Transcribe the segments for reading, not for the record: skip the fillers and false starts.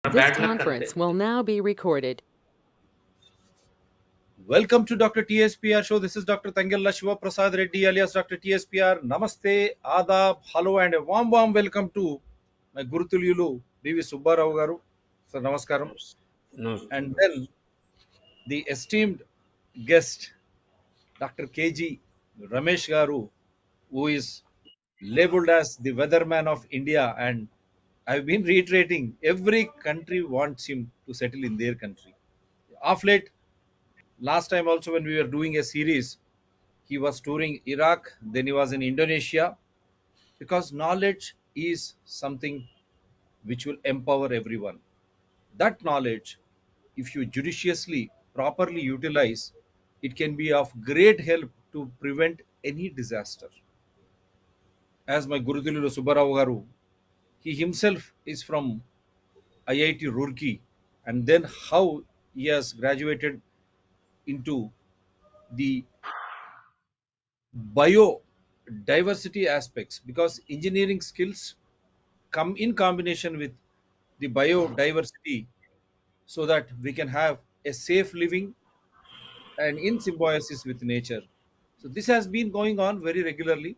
This Bad luck conference will now be recorded. Welcome to Dr. TSPR show. This is Dr. Tangella Shiva Prasad Reddy alias Dr. TSPR. Namaste, Adab, hello and a warm welcome to my Gurutulyulu BV Subbarao garu. So namaskaram. No, And then the esteemed guest Dr. KG Ramesh garu, who is labeled as the weatherman of India, and I've been reiterating every country wants him to settle in their country. Of late, last time also when we were doing a series, he was touring Iraq, then he was in Indonesia, because knowledge is something which will empower everyone. That knowledge, if you judiciously, properly utilize, it can be of great help to prevent any disaster. As my Gurudulu Subbarao garu, he himself is from IIT Roorkee, and then how he has graduated into the biodiversity aspects, because engineering skills come in combination with the biodiversity so that we can have a safe living and in symbiosis with nature. So this has been going on very regularly,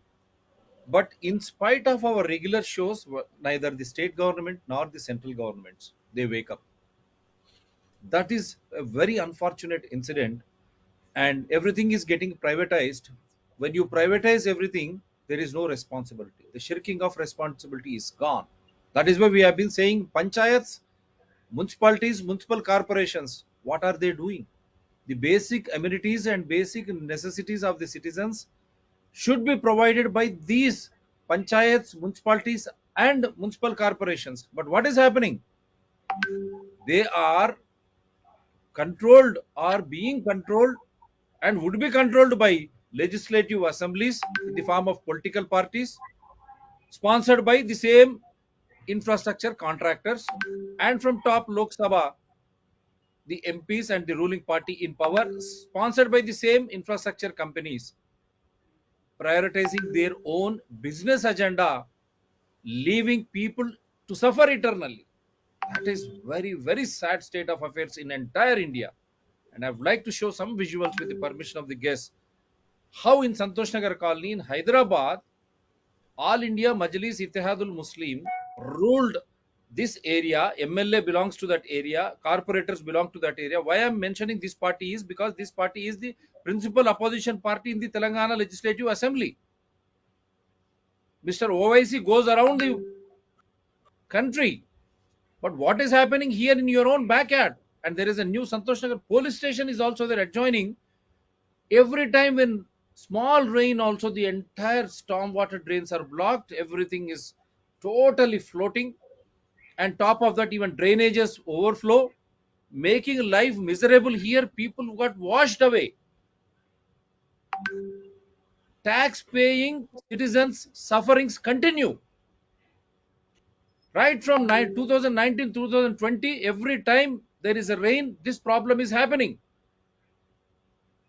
but in spite of our regular shows, neither the state government nor the central governments, they wake up. That is a very unfortunate incident, and everything is getting privatized. When you privatize everything, there is no responsibility. The shirking of responsibility is gone. That is why we have been saying panchayats, municipalities, municipal corporations, what are they doing? The basic amenities and basic necessities of the citizens should be provided by these panchayats, municipalities, and municipal corporations. But what is happening? They are controlled or being controlled and would be controlled by legislative assemblies in the form of political parties sponsored by the same infrastructure contractors, and from top Lok Sabha, the MPs and the ruling party in power sponsored by the same infrastructure companies, prioritizing their own business agenda, leaving people to suffer eternally. That is very sad state of affairs in entire India. And I would like to show some visuals with the permission of the guests. How in Santosh Nagar colony in Hyderabad, All India Majlis Ittihadul Muslim ruled this area. MLA belongs to that area, corporators belong to that area. Why I'm mentioning this party is because this party is the principal opposition party in the Telangana Legislative Assembly. Mr. OIC goes around the country, but what is happening here in your own backyard? And there is a new Santosh Nagar police station is also there adjoining. Every time when small rain, also the entire storm water drains are blocked, everything is totally floating, and top of that even drainages overflow, making life miserable here. People got washed away. Tax paying citizens sufferings continue right from 2019 2020. Every time there is a rain, this problem is happening.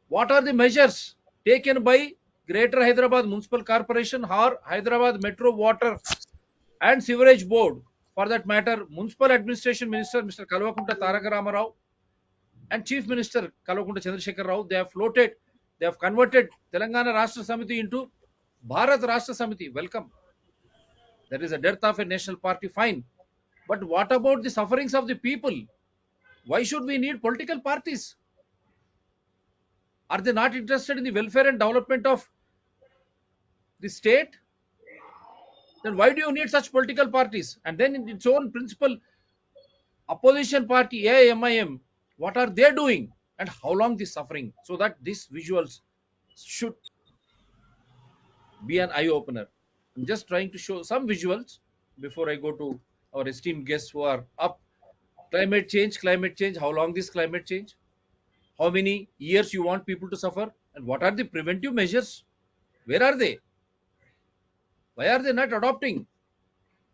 What are the measures taken by Greater Hyderabad Municipal Corporation or Hyderabad Metro Water and Sewerage Board, for that matter, Municipal Administration Minister Mr. Kalvakunta Taraka Ramarao and Chief Minister Kalvakunta Chandrasekhar Rao? They have floated, they have converted Telangana Rashtra Samiti into Bharat Rashtra Samiti. Welcome. There is a dearth of a national party, fine. But what about the sufferings of the people? Why should we need political parties? Are they not interested in the welfare and development of the state? Then why do you need such political parties? And then in its own principle, opposition party AIMIM, what are they doing and how long this suffering? So that these visuals should be an eye opener. I'm just trying to show some visuals before I go to our esteemed guests who are up. Climate change, how long this climate change? How many years you want people to suffer? And what are the preventive measures? Where are they? Why are they not adopting?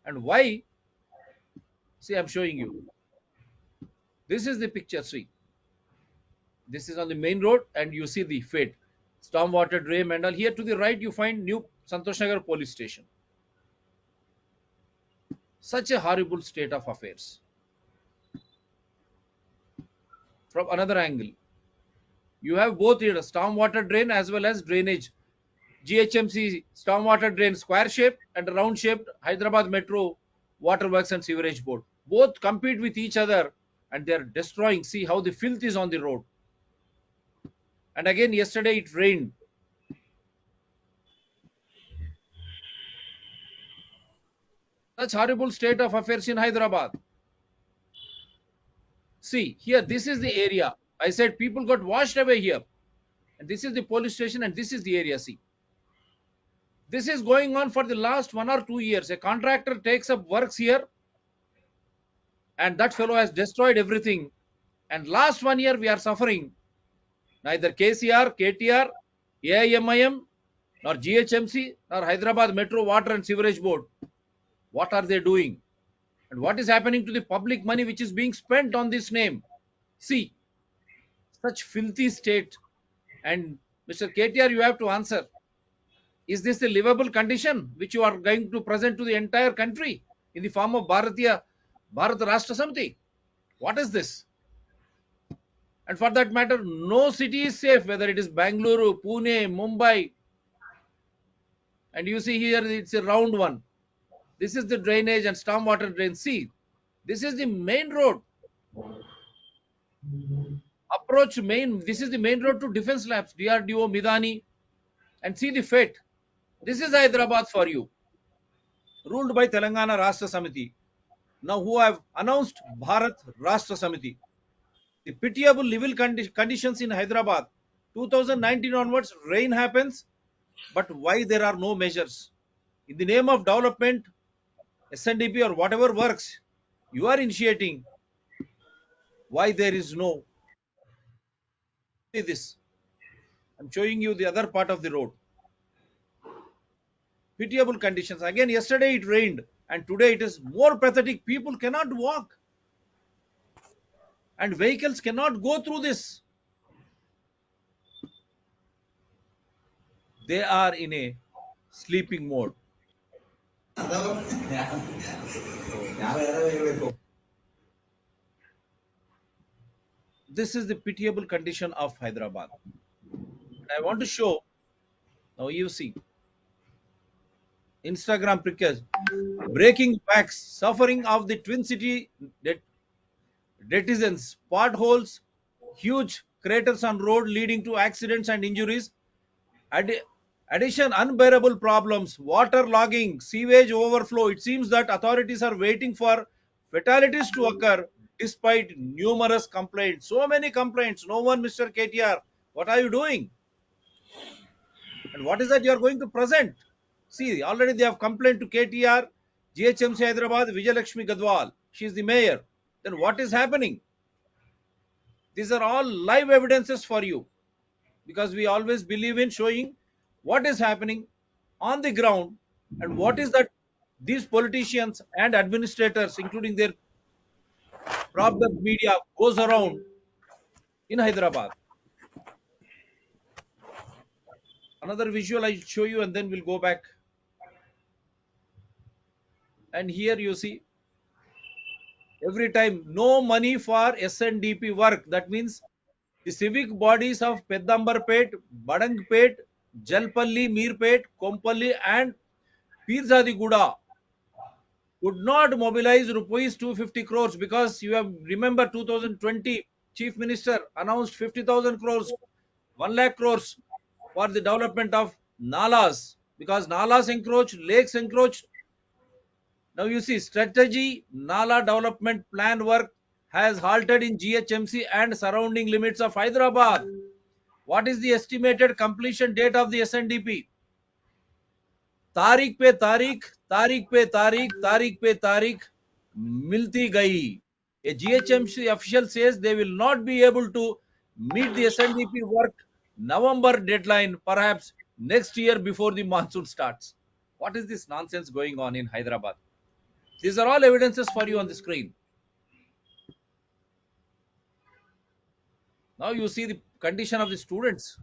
And why? See, I'm showing you. This is the picture. See, this is on the main road, and you see the fate. Stormwater drain and all. Here to the right, you find new Santosh Nagar police station. Such a horrible state of affairs. from another angle. You have both here, a stormwater drain as well as drainage. GHMC stormwater drain square shaped and round shaped, Hyderabad Metro Waterworks and Sewerage Board. Both compete with each other and they are destroying. See how the filth is on the road. And again, yesterday it rained. Such horrible state of affairs in Hyderabad. See, here, this is the area. I said people got washed away here. And this is the police station and this is the area. See, this is going on for the last 1 or 2 years. A contractor takes up works here and that fellow has destroyed everything. And last 1 year we are suffering. Neither KCR, KTR, AIMIM, nor GHMC, nor Hyderabad Metro Water and Sewerage Board. What are they doing? And what is happening to the public money which is being spent on this name? See, such filthy state. And Mr. KTR, you have to answer. Is this a livable condition which you are going to present to the entire country in the form of Bharat Rashtra Samiti? What is this? And for that matter, no city is safe, whether it is Bangalore, Pune, Mumbai. And you see here, it's a round one. This is the drainage and stormwater drain. See, this is the main road. Approach main. This is the main road to defense labs, DRDO, Midani. And see the fate. This is Hyderabad for you. Ruled by Telangana Rashtra Samiti. Now who have announced Bharat Rashtra Samiti. The pitiable living conditions in Hyderabad. 2019 onwards, rain happens. But why there are no measures? In the name of development, SNDP or whatever works you are initiating, why there is no? See this. I'm showing you the other part of the road. Pitiable conditions. Again, yesterday it rained and today it is more pathetic. People cannot walk and vehicles cannot go through this. They are in a sleeping mode. This is the pitiable condition of Hyderabad. And I want to show, now you see, Instagram pictures, breaking backs, suffering of the Twin City netizens, potholes, huge craters on road leading to accidents and injuries, Addi- addition unbearable problems, water logging, sewage overflow. It seems that authorities are waiting for fatalities to occur despite numerous complaints. So many complaints. No one, Mr. KTR. What are you doing? And what is that you are going to present? See, already they have complained to KTR, GHMC Hyderabad, Vijayalakshmi Gadwal. She is the mayor. Then what is happening? These are all live evidences for you because we always believe in showing what is happening on the ground and what is that these politicians and administrators, including their propped up media, goes around in Hyderabad. Another visual I show you and then we'll go back. And here you see every time no money for SNDP work. That means the civic bodies of Peddambarpet, Badangpet, Jalpalli, Meerpet, Kompalli and Pirzadiguda could not mobilize rupees 250 crores because you have remember 2020 chief minister announced 50,000 crores, 1 lakh crores for the development of nalas because nalas encroach, lakes encroach. Now you see strategy nala development plan work has halted in GHMC and surrounding limits of Hyderabad. What is the estimated completion date of the SNDP? तारीख पे तारीख तारीख पे तारीख तारीख पे तारीख milti gayi. A GHMC official says they will not be able to meet the SNDP work November deadline, perhaps next year before the monsoon starts. What is this nonsense going on in Hyderabad? These are all evidences for you on the screen. Now you see the condition of the students.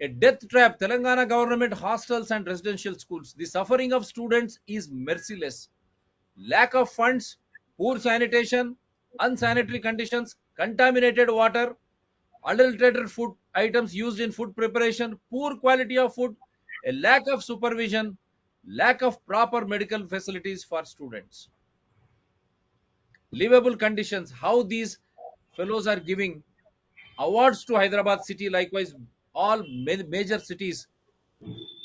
A death trap, Telangana government hostels and residential schools. The suffering of students is merciless. Lack of funds, poor sanitation, unsanitary conditions, contaminated water, adulterated food items used in food preparation, poor quality of food, a lack of supervision, lack of proper medical facilities for students, livable conditions. How these fellows are giving awards to Hyderabad city, likewise all major cities,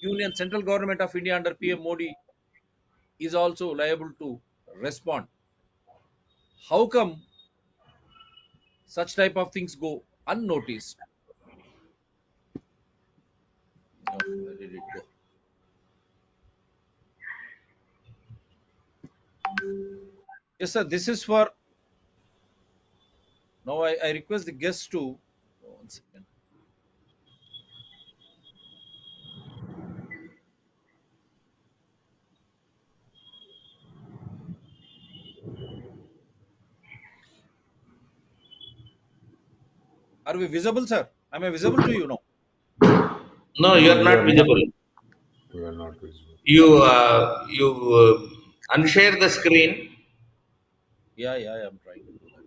union central government of India under PM Modi is also liable to respond. How come such type of things go unnoticed? No, where did it go? Yes, sir. This is for now. I request the guests to one second. Are we visible, sir? Am I visible to you now? No, you No, are you are not not. visible. You are not visible. You unshare the screen. Yeah, yeah. I'm trying to do that.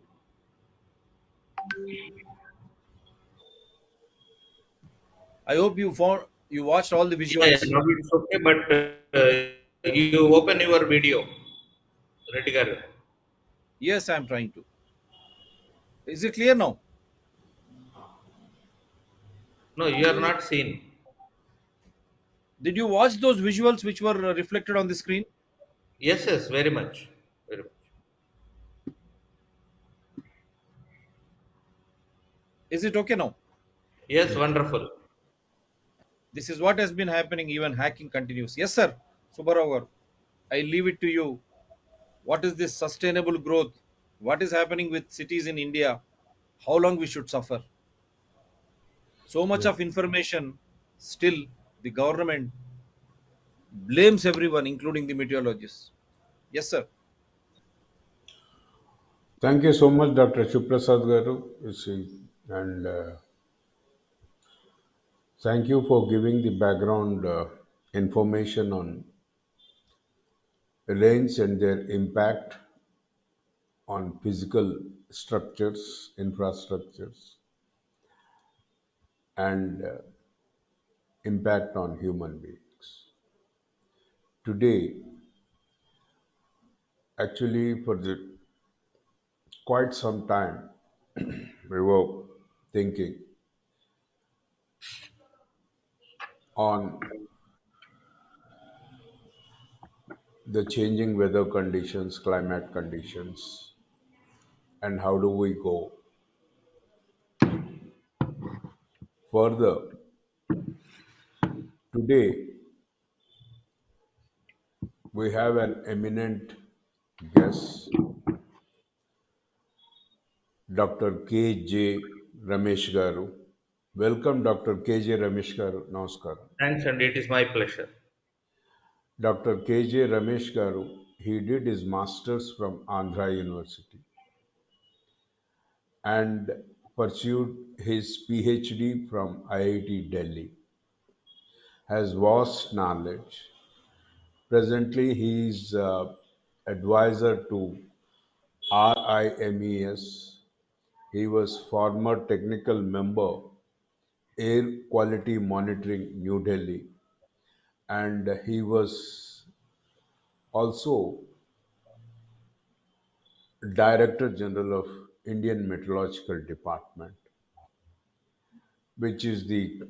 I hope you watched all the Yeah, yeah, visuals. now it's okay, but you open your video. Ready, Garu? Yes, I'm trying to. Is it clear now? No, you are not seen. Did you watch those visuals which were reflected on the screen? Yes, yes, very much. Very much. Is it okay now? Yes, wonderful. This is what has been happening. Even hacking continues. Yes, sir. Subaravar, I leave it to you. What is this sustainable growth? What is happening with cities in India? How long we should suffer? So much Yeah. of information. Still, the government blames everyone, including the meteorologists. Yes, sir. Thank you so much, Dr. Shiprasad Garu. You see, and thank you for giving the background information on rains and their impact on physical structures, infrastructures, and impact on human beings. Today, actually, for quite some time, we were thinking on the changing weather conditions, climate conditions, and how do we go further. Today, we have an eminent guest, Dr. K. J. Ramesh Garu. Welcome, Dr. K. J. Ramesh Garu. Namaskar. Thanks, and it is my pleasure. Dr. K. J. Ramesh Garu, he did his master's from Andhra University and pursued his PhD from IIT Delhi. Has vast knowledge. Presently, he is advisor to RIMES. He was former technical member, Air Quality Monitoring, New Delhi, and he was also Director General of Indian Meteorological Department, which is the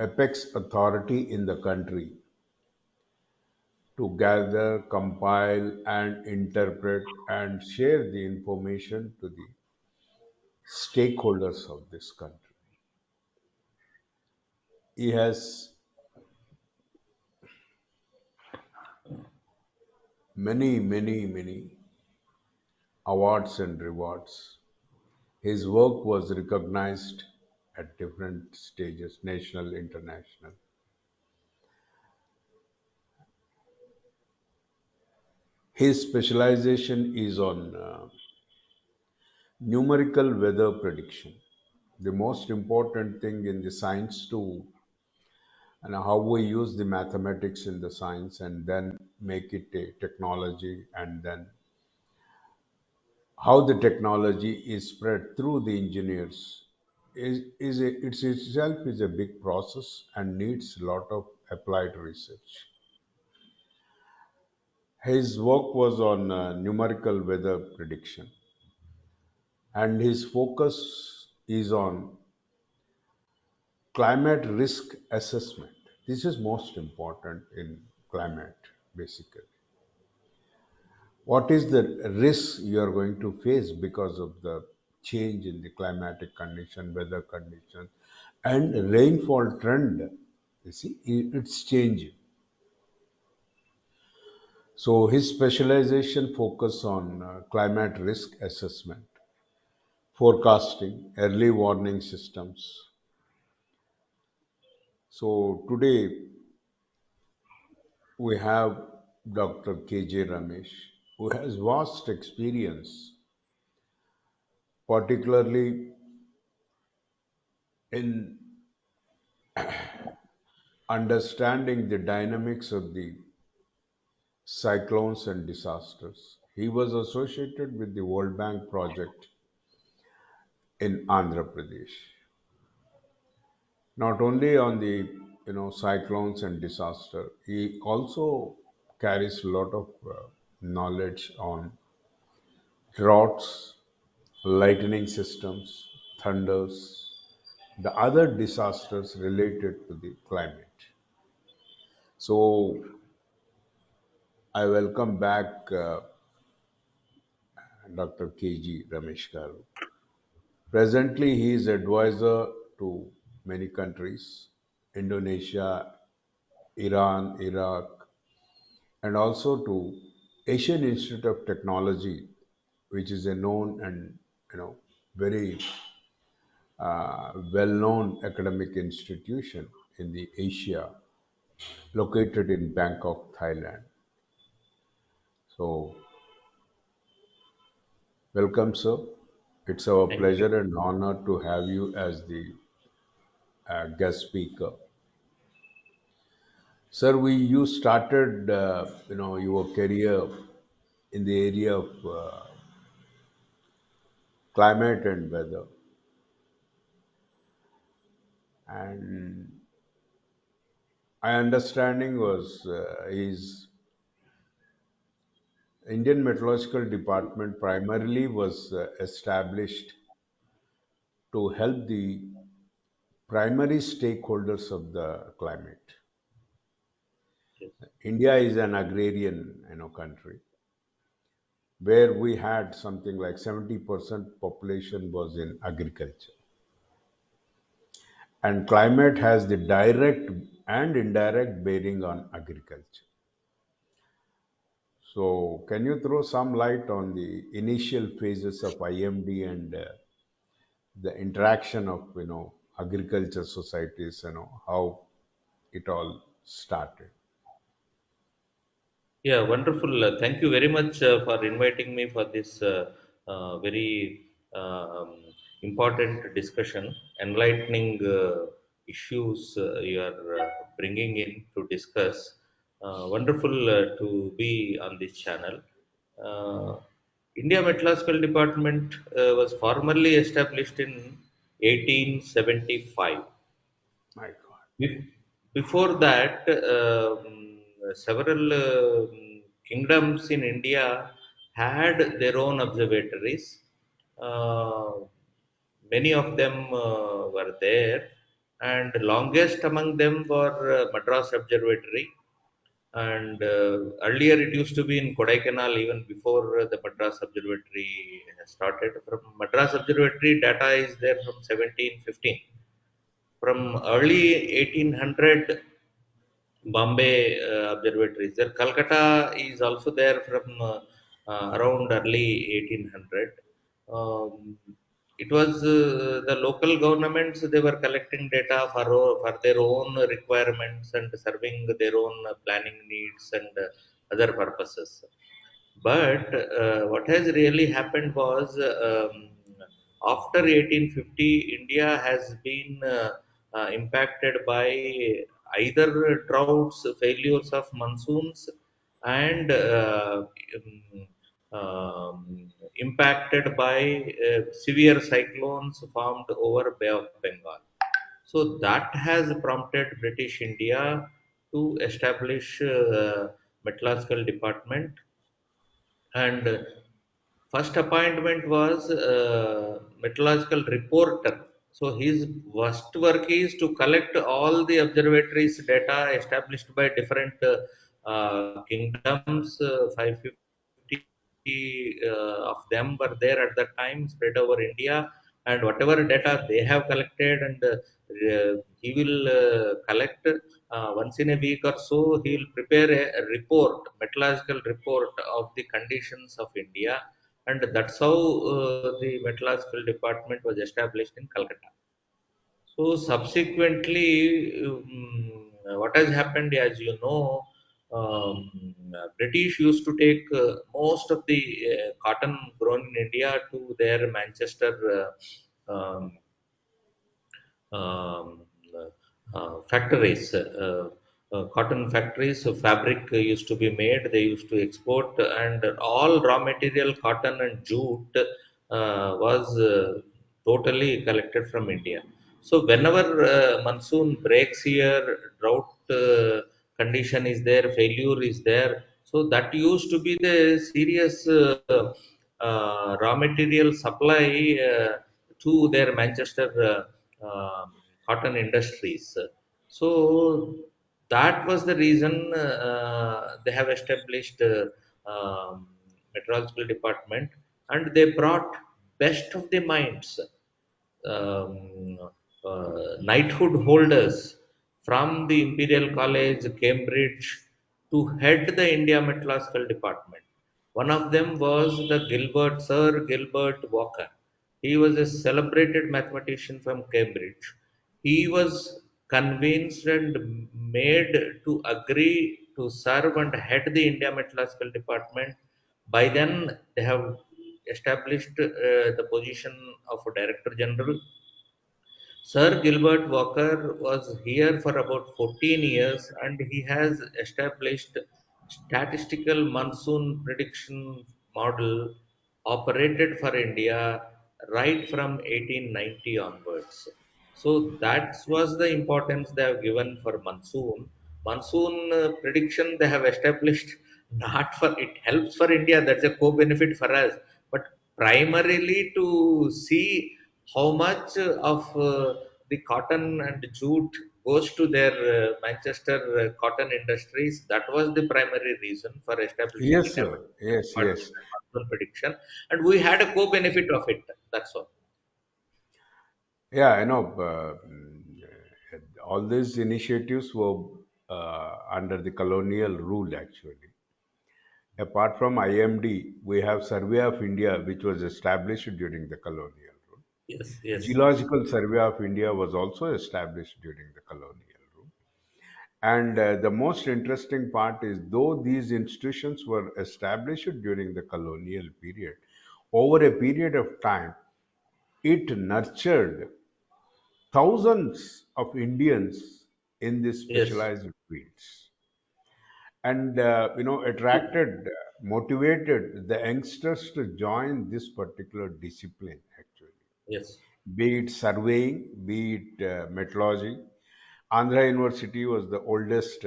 apex authority in the country to gather, compile, and interpret and share the information to the stakeholders of this country. He has many awards and rewards. His work was recognized at different stages, national, international. His specialization is on numerical weather prediction. The most important thing in the science too, and how we use the mathematics in the science and then make it a technology, and then how the technology is spread through the engineers it's itself is a big process and needs a lot of applied research. His work was on numerical weather prediction, and his focus is on climate risk assessment. This is most important in climate, basically. What is the risk you are going to face because of the change in the climatic condition, weather condition, and rainfall trend? You see, it's changing. So his specialization focus on climate risk assessment, forecasting, early warning systems. So today we have Dr. KJ Ramesh, who has vast experience, particularly in understanding the dynamics of the cyclones and disasters. He was associated with the World Bank project in Andhra Pradesh, not only on the cyclones and disaster. He also carries a lot of knowledge on droughts, lightning systems, thunders, the other disasters related to the climate. So I welcome back Dr. KG Ramesh Garu. Presently, he is advisor to many countries, Indonesia, Iran, Iraq, and also to Asian Institute of Technology, which is a known and very well-known academic institution in the Asia, located in Bangkok, Thailand. So, welcome, sir. It's our Thank you. pleasure and honor to have you as the guest speaker. Sir, you started your career in the area of climate and weather, and my understanding was his Indian Meteorological Department primarily was established to help the primary stakeholders of the climate. Yes. India is an agrarian country where we had something like 70% population was in agriculture, and climate has the direct and indirect bearing on agriculture. So can you throw some light on the initial phases of IMD and the interaction of agriculture societies, how it all started? Yeah, wonderful. Thank you very much for inviting me for this very um, important discussion, enlightening issues you are bringing in to discuss. Wonderful to be on this channel. Uh, India Meteorological Department was formally established in 1875. My God. Bef- Before that, several kingdoms in India had their own observatories. Uh, Many of them were there, and longest among them were Madras Observatory. And earlier it used to be in Kodaikanal even before the Madras Observatory has started. From Madras Observatory, data is there from 1715. From early 1800, Bombay observatories there. Calcutta is also there from around early 1800. Um, it was the local governments, they were collecting data for their own requirements and serving their own planning needs and other purposes. But what has really happened was after 1850, India has been impacted by either droughts, failures of monsoons, and impacted by severe cyclones formed over Bay of Bengal. So that has prompted British India to establish meteorological department, and first appointment was meteorological reporter. So his first work is to collect all the observatories data established by different kingdoms. 550 of them were there at that time, spread over India, and whatever data they have collected, and he will collect once in a week or so. He will prepare a report, meteorological report of the conditions of India, and that's how the meteorological department was established in Calcutta. So subsequently, what has happened, as you know, British used to take most of the cotton grown in India to their Manchester um, factories, cotton factories. So fabric used to be made, they used to export, and all raw material, cotton and jute, was totally collected from India. So whenever monsoon breaks here, drought condition is there, failure is there. So that used to be the serious raw material supply to their Manchester cotton industries. So that was the reason they have established meteorological department, and they brought best of the minds, um, knighthood holders from the Imperial College, Cambridge, to head the India Meteorological Department. One of them was the Sir Gilbert Walker. He was a celebrated mathematician from Cambridge. He was convinced and made to agree to serve and head the India Meteorological Department. By then, they have established the position of Director General. Sir Gilbert Walker was here for about 14 years, and he has established statistical monsoon prediction model operated for India right from 1890 onwards. So that was the importance they have given for monsoon. Monsoon prediction they have established not for it helps for India, that's a co-benefit for us, but primarily to see how much of the cotton and jute goes to their Manchester cotton industries. That was the primary reason for establishing Yes, India sir. Yes, Department yes. of Monsoon Prediction, and we had a co-benefit of it. That's all. Yeah, I know. All these initiatives were under the colonial rule, actually. Apart from IMD, we have Survey of India, which was established during the colonial rule. Yes, yes, Geological Survey of India was also established during the colonial rule. And the most interesting part is, though these institutions were established during the colonial period, over a period of time, it nurtured thousands of Indians in these yes. specialized fields, and attracted, motivated the youngsters to join this particular discipline. Actually, Yes, be it surveying, be it meteorology. Andhra University was the oldest,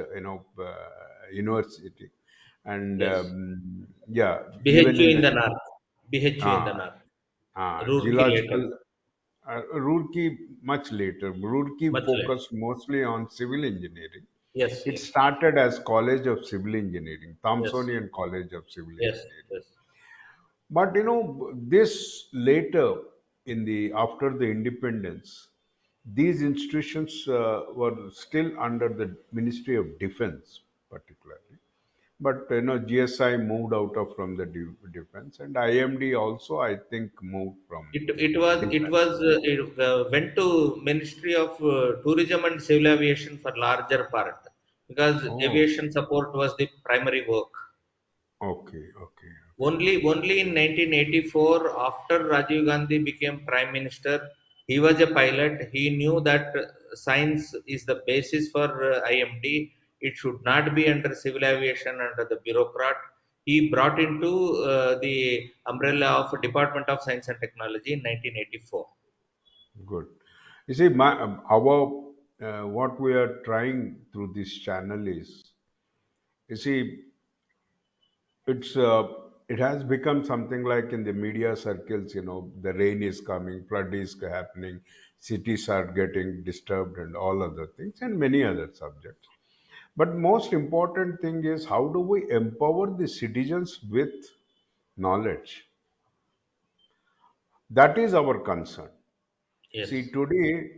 university, and yes. yeah, even BHU in in the the north. BHU in uh, the north. Roorkee later. geological, Roorkee much later. Roorkee Much later. focused mostly on civil engineering. Yes, It yes, started as College of Civil Engineering, yes, Thomsonian College of Civil yes, Engineering. yes, But this later, in the after the independence, these institutions were still under the Ministry of Defense, particularly. But GSI moved out of from the defense, and IMD also, I think, moved from defense. it went to Ministry of Tourism and Civil Aviation for larger part, because Oh, aviation support was the primary work. okay, okay, Only in 1984, after Rajiv Gandhi became Prime Minister, he was a pilot. He knew that science is the basis for IMD. It should not be under civil aviation, under the bureaucrat. he brought into the umbrella of Department of Science and Technology in 1984. Good. You see, our what we are trying through this channel is, you see, it's it has become something like in the media circles. The rain is coming, flood is happening, cities are getting disturbed, and all other things, and many other subjects. But most important thing is how do we empower the citizens with knowledge? That is our concern. See, Yes, today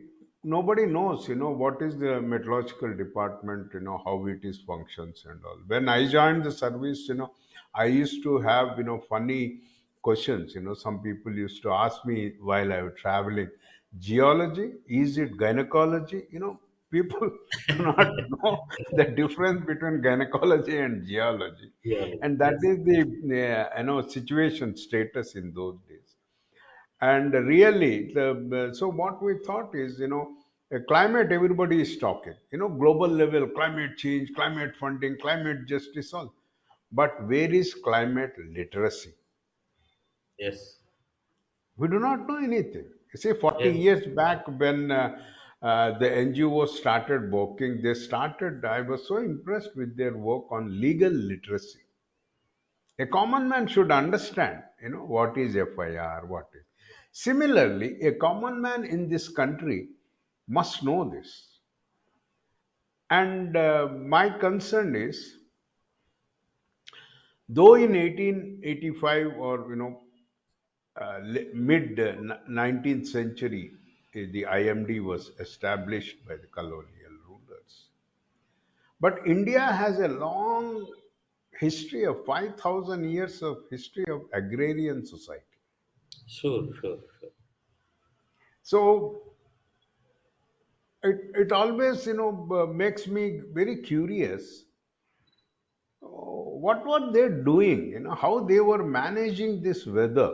nobody knows, what is the meteorological department, how it is functions and all. When I joined the service, I used to have, funny questions. Some people used to ask me while I was traveling, geology, is it gynecology? People do not know the difference between gynecology and geology. geology. And that Yes, is the, situation status in those days. And really, so what we thought is, climate, everybody is talking, global level, climate change, climate funding, climate justice, all. But where is climate literacy? yes, We do not know anything. You see, 40 yes. years back when the NGOs started working, I was so impressed with their work on legal literacy. A common man should understand, what is FIR, what is. Similarly, a common man in this country must know this. And my concern is, though in 1885 or mid 19th century, the IMD was established by the colonial rulers, but India has a long history of 5,000 years of history of agrarian society. Sure, sure, sure. So it always makes me very curious, what were they doing, how they were managing this weather,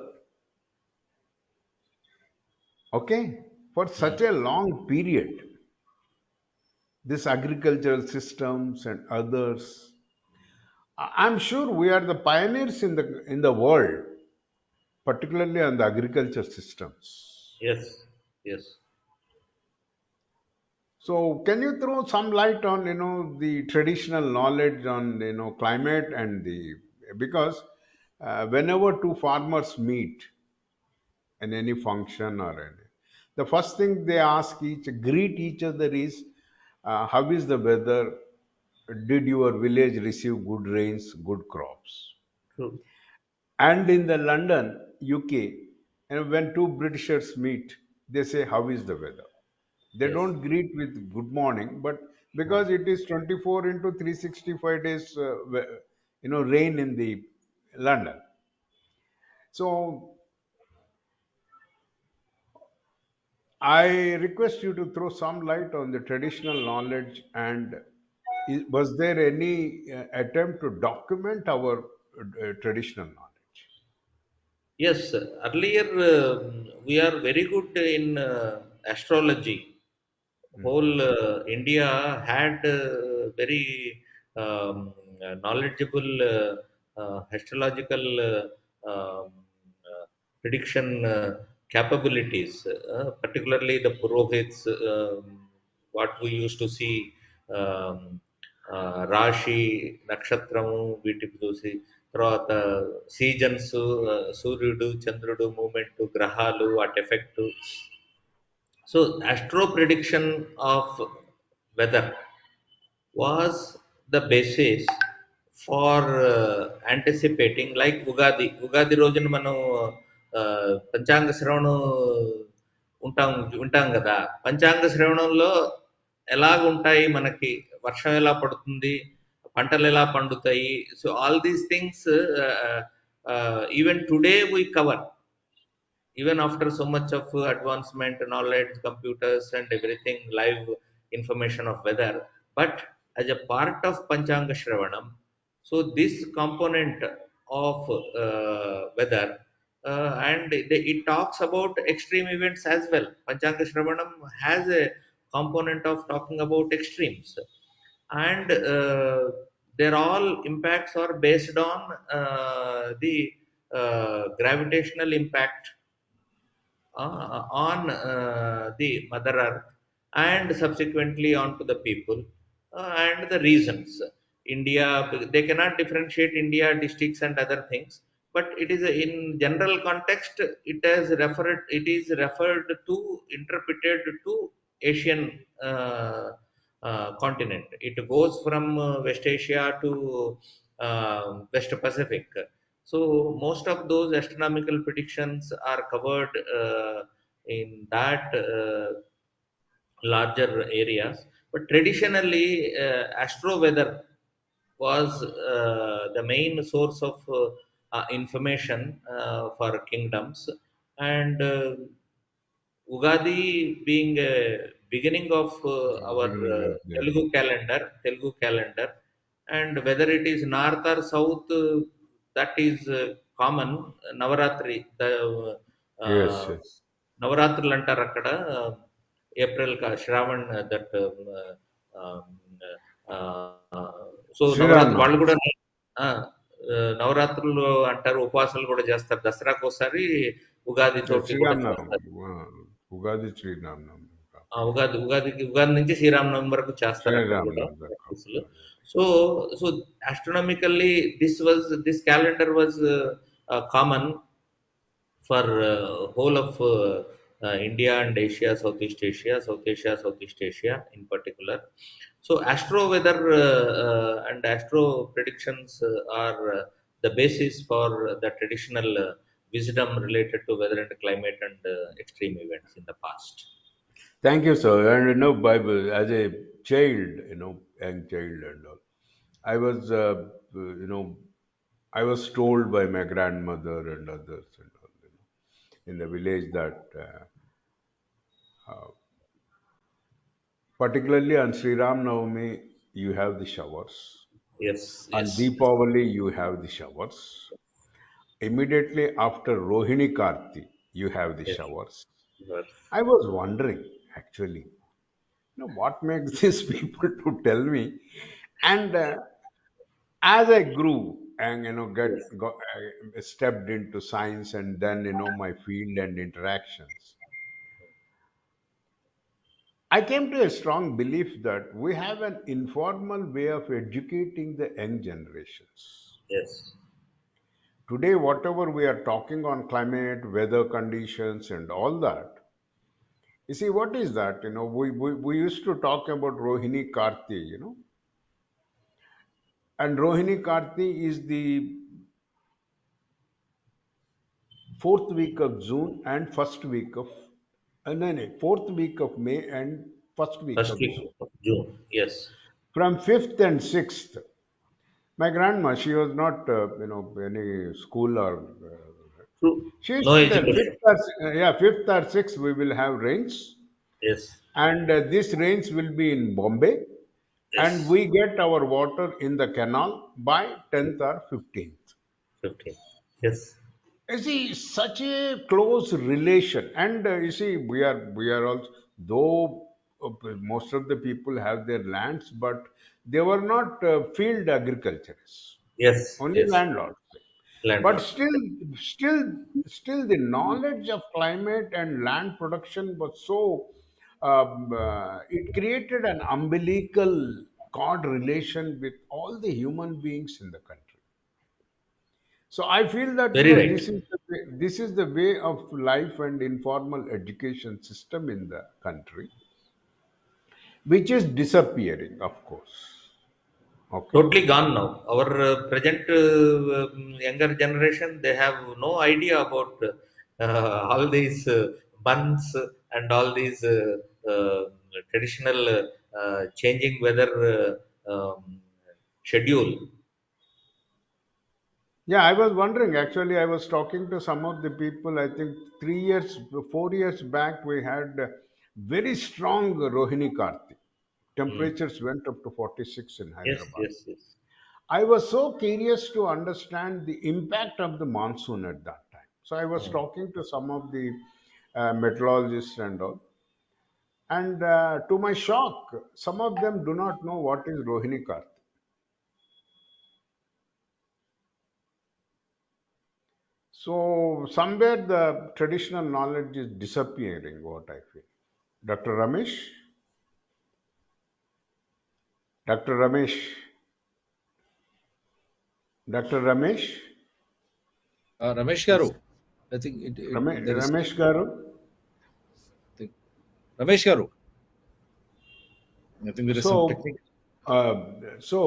okay, for Hmm. such a long period, this agricultural systems and others. I'm sure we are the pioneers in the world, particularly on the agriculture systems. Yes, yes. So can you throw some light on the traditional knowledge on climate and the, because whenever two farmers meet in any function or any, the first thing they greet each other is, how is the weather? Did your village receive good rains, good crops? True. And in the London, UK, and when two Britishers meet, they say, how is the weather? They Yes. don't greet with good morning, but No. because it is 24 into 365 days, rain in the London. So I request you to throw some light on the traditional knowledge, and was there any attempt to document our traditional knowledge? Yes, earlier we are very good in astrology. Whole India had very knowledgeable astrological prediction capabilities, particularly the Purohits, what we used to see, um, రాశి నక్షత్రము వీటికి చూసి తర్వాత seasons, సూర్యుడు చంద్రుడు moment గ్రహాలు వాటి effect. So astro prediction of weather was the basis for anticipating, like Ugadi రోజున మనం పంచాంగ శ్రవణం ఉంటాం వింటాం కదా. పంచాంగ శ్రవణంలో ఎలాగుంటాయి మనకి, వర్షం ఎలా పడుతుంది, పంటలు ఎలా పండుతాయి, so all these things even today we cover, even after so much of advancement, knowledge, computers and everything, live information of weather. But as a part of panchanga shravanam, so this component of weather, and it talks about extreme events as well. Panchanga shravanam has a component of talking about extremes, and their all impacts are based on the gravitational impact on the Mother Earth and subsequently onto the people and the reasons. India, they cannot differentiate India, districts, and other things, but it is in general context. It is referred to, interpreted to Asian continent. It goes from West Asia to West Pacific. So most of those astronomical predictions are covered in that larger areas. But traditionally, astro weather was the main source of information for kingdoms, and Ugadi being a beginning of our Beginning of the Telugu calendar, and whether it is north or south, that is common. Navaratri, the yes, uh, yes. నవరాత్రులు అంటారు అక్కడ April Shravan that so Sriram Navratri వాళ్ళు Navami. కూడా ఆ, నవరాత్రులు అంటారు, ఉపవాసాలు కూడా చేస్తారు, దసరాకు ఒకసారి ఉగాది తోటి కూడా Sriram చేస్తారు. Navami. Ugadi Sriram Navami. Ugadi నుంచి శ్రీరామనవమి వరకు చేస్తారు అక్కడ Sriram కూడా Navami. ప్రాక్టీసులు. So so astronomically this calendar was common for whole of India and Asia, South Asia, Southeast Asia in particular. So astro weather and astro predictions are the basis for the traditional wisdom related to weather and climate and extreme events in the past. Thank you, sir. And Bible, as a child, young child and all, I was, I was told by my grandmother and others and all, in the village that, particularly on Sri Ram Navami, you have the showers. Yes, On yes, Deepavali, you have the showers. Immediately after Rohini Karti, you have the yes, showers. yes, I was wondering, actually, what makes these people to tell me? And as I grew and yes, stepped into science and then my field and interactions, I came to a strong belief that we have an informal way of educating the young generations. yes, Today, whatever we are talking on climate, weather conditions, and all that, you see, what is that? We used to talk about Rohini Karti, and Rohini Karti is the fourth week of June and first week of, no, fourth week of May and first week first of week June. of June. Yes, From 5th and 6th, my grandma, she was not, any school or, true. she used No to tell, education. yeah, 5th or 6th, we will have rains, Yes, and this rains will be in Bombay, and yes, we get our water in the canal by 10th or 15th. 15. Yes, You see, such a close relation, and you see, we are also, though most of the people have their lands, but they were not field agriculturists, yes, only yes. landlords. But Landlord. still, the knowledge of climate and land production was so. It created an umbilical cord relation with all the human beings in the country. So I feel that Very right. this is the way of life and informal education system in the country, which is disappearing, of course. Okay. Totally gone now. Our present younger generation, they have no idea about all these buns and all these traditional changing weather schedule. Yeah, I was wondering. Actually, I was talking to some of the people. I think 3 years, 4 years back, we had very strong Rohini Karti. Mm. Temperatures went up to 46 in Yes, Hyderabad. yes, yes. I was so curious to understand the impact of the monsoon at that time. So I was Mm. talking to some of the meteorologists and all. And to my shock, some of them do not know what is Rohini Karti. So somewhere the traditional knowledge is disappearing, what I feel. Dr. Ramesh? Dr. Ramesh? Dr. Ramesh? Ramesh Is Garu, I think there is Ramesh Garu? thing. Ramesh Garu, I think there is some So, technical. so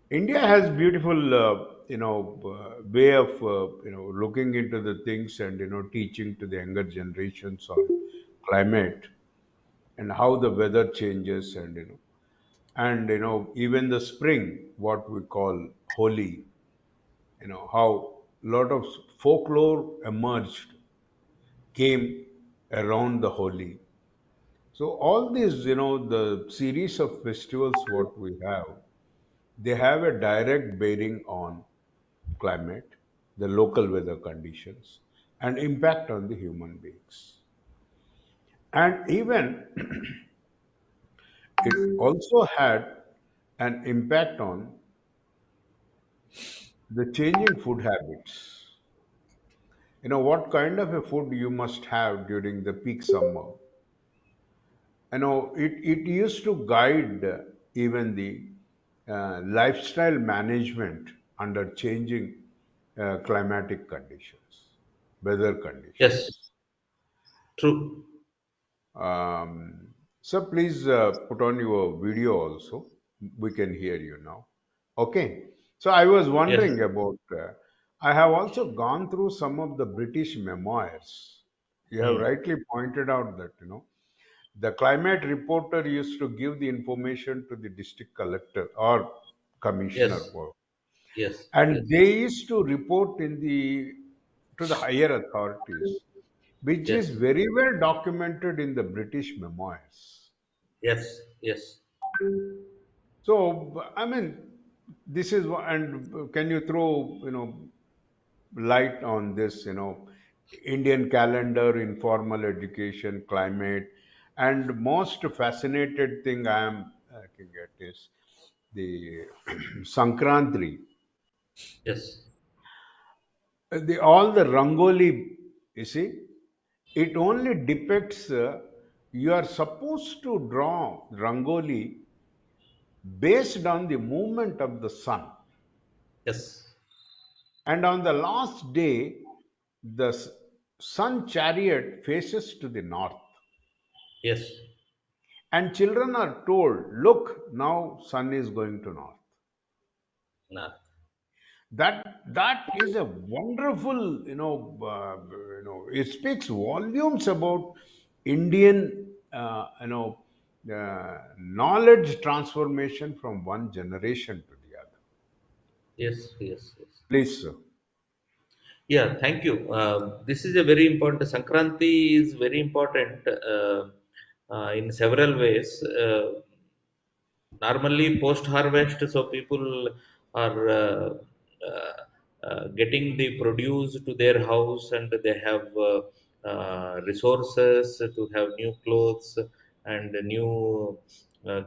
India has beautiful, way of, looking into the things and, teaching to the younger generations on climate and how the weather changes and, even the spring, what we call Holi, how a lot of folklore emerged, came around the Holi. So all these, the series of festivals, what we have, they have a direct bearing on climate, the local weather conditions, and impact on the human beings. And even it also had an impact on the changing food habits. What kind of a food you must have during the peak summer. It used to guide even the lifestyle management under changing climatic conditions, weather Yes, conditions. true. So please put on your video also. We can hear you now. Okay. So I was Yes, wondering about. I have also gone through some of the British memoirs. You have mm, rightly pointed out that the climate reporter used to give the information to the district collector or commissioner, yes, yes, and yes, they used to report in the to the higher authorities, which is yes, very well documented in the British memoirs. yes, yes, So, I mean, this is and can you throw light on this? Indian calendar, informal education, climate, and most fascinated thing I am looking at is the Sankranti. yes, All the Rangoli, you see, it only depicts. You are supposed to draw Rangoli based on the movement of the sun. yes, And on the last day, the sun chariot faces to the north. yes. And children are told, look, now sun is going to north. Nah. That is a wonderful, it speaks volumes about Indian, knowledge transformation from one generation to the other. Yes, yes, yes. Please, sir. Yeah, thank you. This is a very important. Sankranti is very important in several ways. Normally post harvest, so people are getting the produce to their house, and they have resources to have new clothes, and new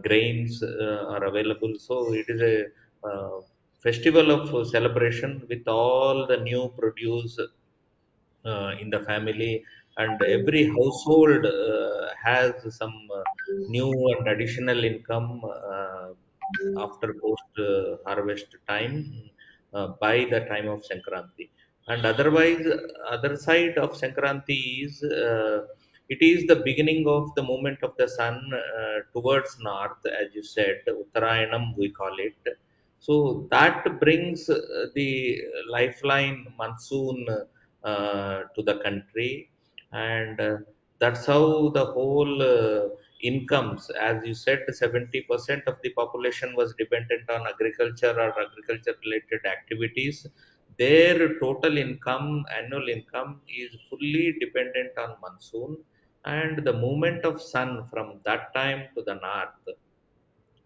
grains are available, so it is a festival of celebration with all the new produce in the family, and every household has some new and additional income after post harvest time, by the time of Sankranti. And otherwise, other side of Sankranti is, it is the beginning of the movement of the sun towards north, as you said, Uttarayanam we call it. So that brings the lifeline monsoon to the country, and that's how the whole incomes, as you said, 70% of the population was dependent on agriculture or agriculture related activities. Their total income, annual income, is fully dependent on monsoon and the movement of sun from that time to the north.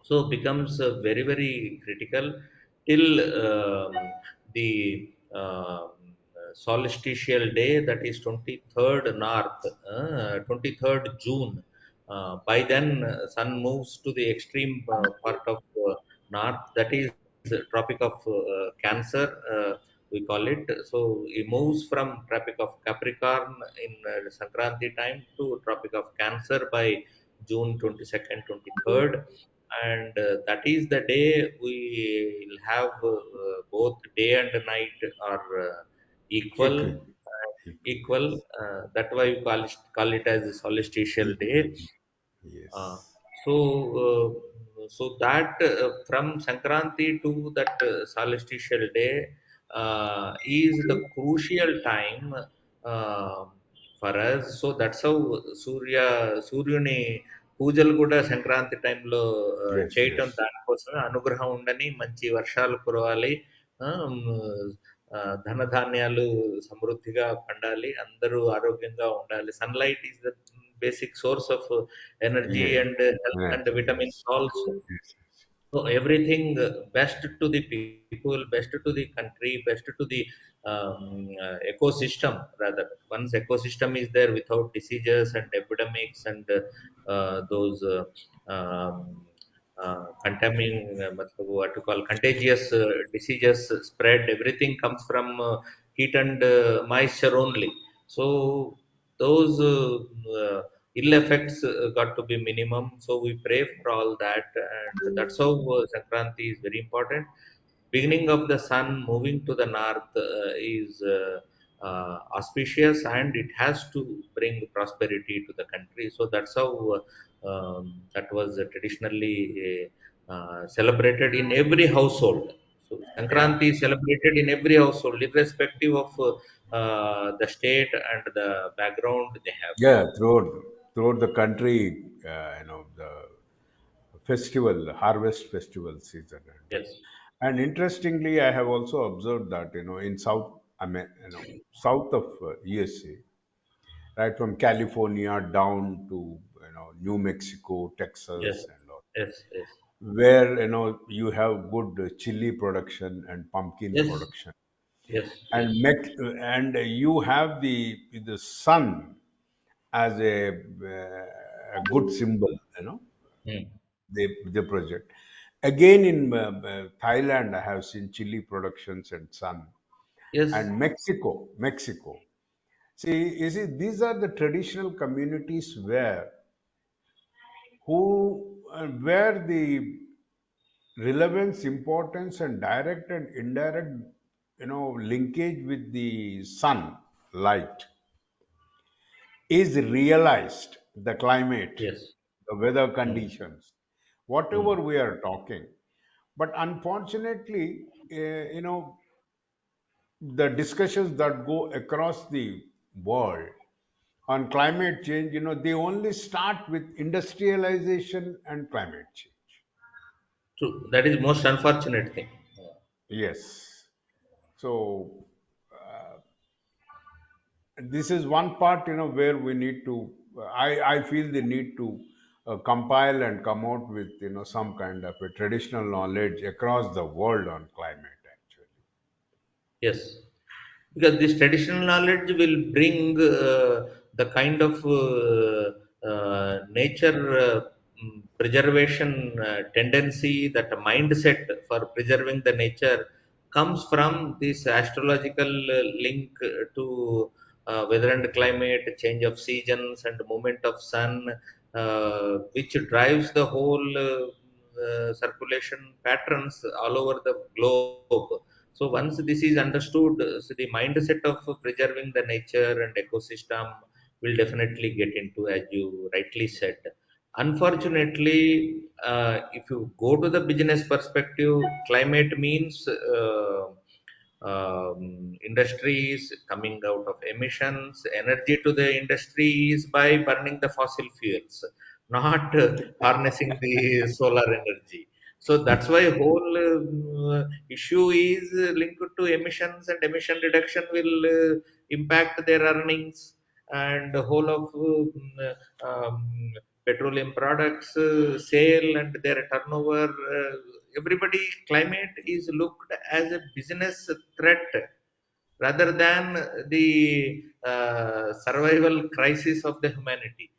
So becomes very critical till the solstitial day, that is 23rd north, 23rd June. By then sun moves to the extreme part of north, that is tropic of Cancer, we call it. So it moves from Tropic of Capricorn in Sankranti time to Tropic of Cancer by June 22nd, 23rd. And that is the day we will have both day and night are equal. Equal. Equal. Equal. That's why we call it as a solstitial day. Equal. Uh, Yes. so that from Sankranti to that solstitial day is the crucial time uh, for us. So that's how సూర్యుని పూజలు కూడా సంక్రాంతి టైంలో Yes. చేయటం Yes. దానికోసమే అనుగ్రహం ఉండని మంచి వర్షాలు కురవాలి. ఆ, మ్, ధనధాన్యాలు సమృద్ధిగా పండాలి, అందరూ ఆరోగ్యంగా ఉండాలి. Sunlight is the basic source of energy Yeah. and health and Energy. vitamins Yes. also. Yes. So everything best to the people, best to the country, best to the ecosystem rather. Once ecosystem is there without diseases and epidemics and those um, contaminating, what you call contagious diseases spread, everything comes from heat and moisture only. So those ill effects got to be minimum. So we pray for all that, and that's how Sankranti is very important. Beginning of the sun moving to the north is auspicious, and it has to bring prosperity to the country. So that's how that was traditionally celebrated in every household. So Yeah. Sankranti is celebrated in every household, irrespective of the state and the background they have. Yeah. Throughout the country, the festival, harvest festival season, Yes, and interestingly, I have also observed that in south of USA, right from California down to New Mexico, yes, Texas, and all, yes, yes, where you have good chili production and pumpkin yes, production, yes, and yes. and you have the sun as a good symbol, Hmm. the project. Again, in Thailand, I have seen chili productions and sun, Yes, and Mexico. See, you see, these are the traditional communities where the relevance, importance, and direct and indirect, linkage with the sun light is realized. The climate, yes. the weather Hmm. conditions, whatever Hmm. we are talking. But unfortunately, the discussions that go across the world on climate change, they only start with industrialization and climate change. True. That is most unfortunate thing. Yes. So this is one part, where we need to. I feel the need to compile and come out with, some kind of a traditional knowledge across the world on climate. Actually, Yes, because this traditional knowledge will bring the kind of nature preservation tendency, that mindset for preserving the nature comes from this astrological link to weather and climate, change of seasons, and movement of sun, which drives the whole circulation patterns all over the globe. So once this is understood, so the mindset of preserving the nature and ecosystem will definitely get into, as you rightly said. Unfortunately, if you go to the business perspective, climate means industries coming out of emissions, energy to the industries by burning the fossil fuels, not harnessing the solar energy. So that's why whole issue is linked to emissions, and emission reduction will impact their earnings, and the whole of petroleum products sale and their turnover. Everybody, climate is looked as a business threat rather than the survival crisis of the humanity.